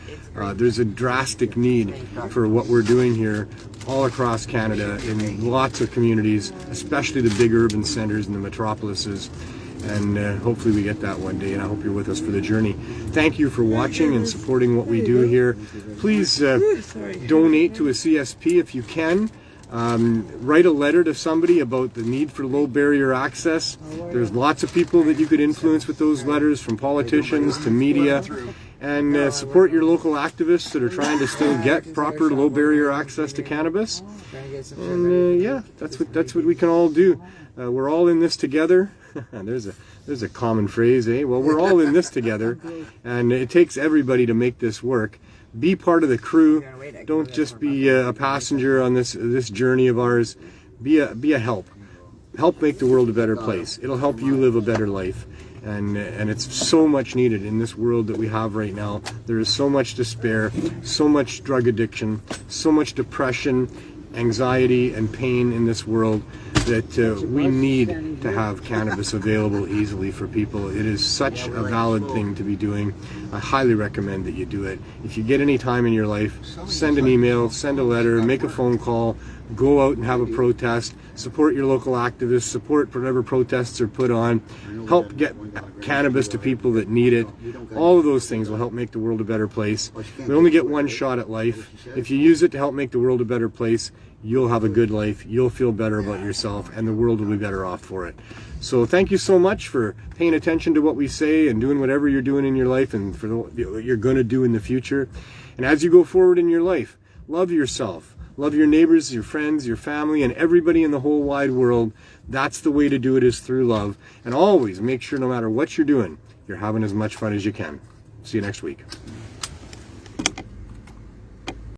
A: There's a drastic need for what we're doing here all across Canada in lots of communities, especially the big urban centers and the metropolises. And hopefully we get that one day, and I hope you're with us for the journey. Thank you for watching and supporting what we do here. Please donate to a CSP if you can. Write a letter to somebody about the need for low barrier access. There's lots of people that you could influence with those letters, from politicians to media. And support your local activists that are trying to still get proper low barrier access to cannabis. And yeah, that's what we can all do. We're all in this together. There's a common phrase, eh? Well, we're all in this together, and it takes everybody to make this work. Be part of the crew. Don't just be a passenger on this journey of ours. Be a help. Help make the world a better place. It'll help you live a better life. And it's so much needed in this world that we have right now. There is so much despair, so much drug addiction, so much depression, anxiety and pain in this world, that we need to have cannabis available easily for people. It is such a valid thing to be doing. I highly recommend that you do it. If you get any time in your life, send an email, send a letter, make a phone call, go out and have a protest, support your local activists, support whatever protests are put on, help get cannabis to people that need it. All of those things will help make the world a better place. We only get one shot at life. If you use it to help make the world a better place, you'll have a good life, you'll feel better about yourself, and the world will be better off for it. So thank you so much for paying attention to what we say and doing whatever you're doing in your life and for what you're going to do in the future. And as you go forward in your life, love yourself. Love your neighbors, your friends, your family, and everybody in the whole wide world. That's the way to do it, is through love. And always make sure, no matter what you're doing, you're having as much fun as you can. See you next week.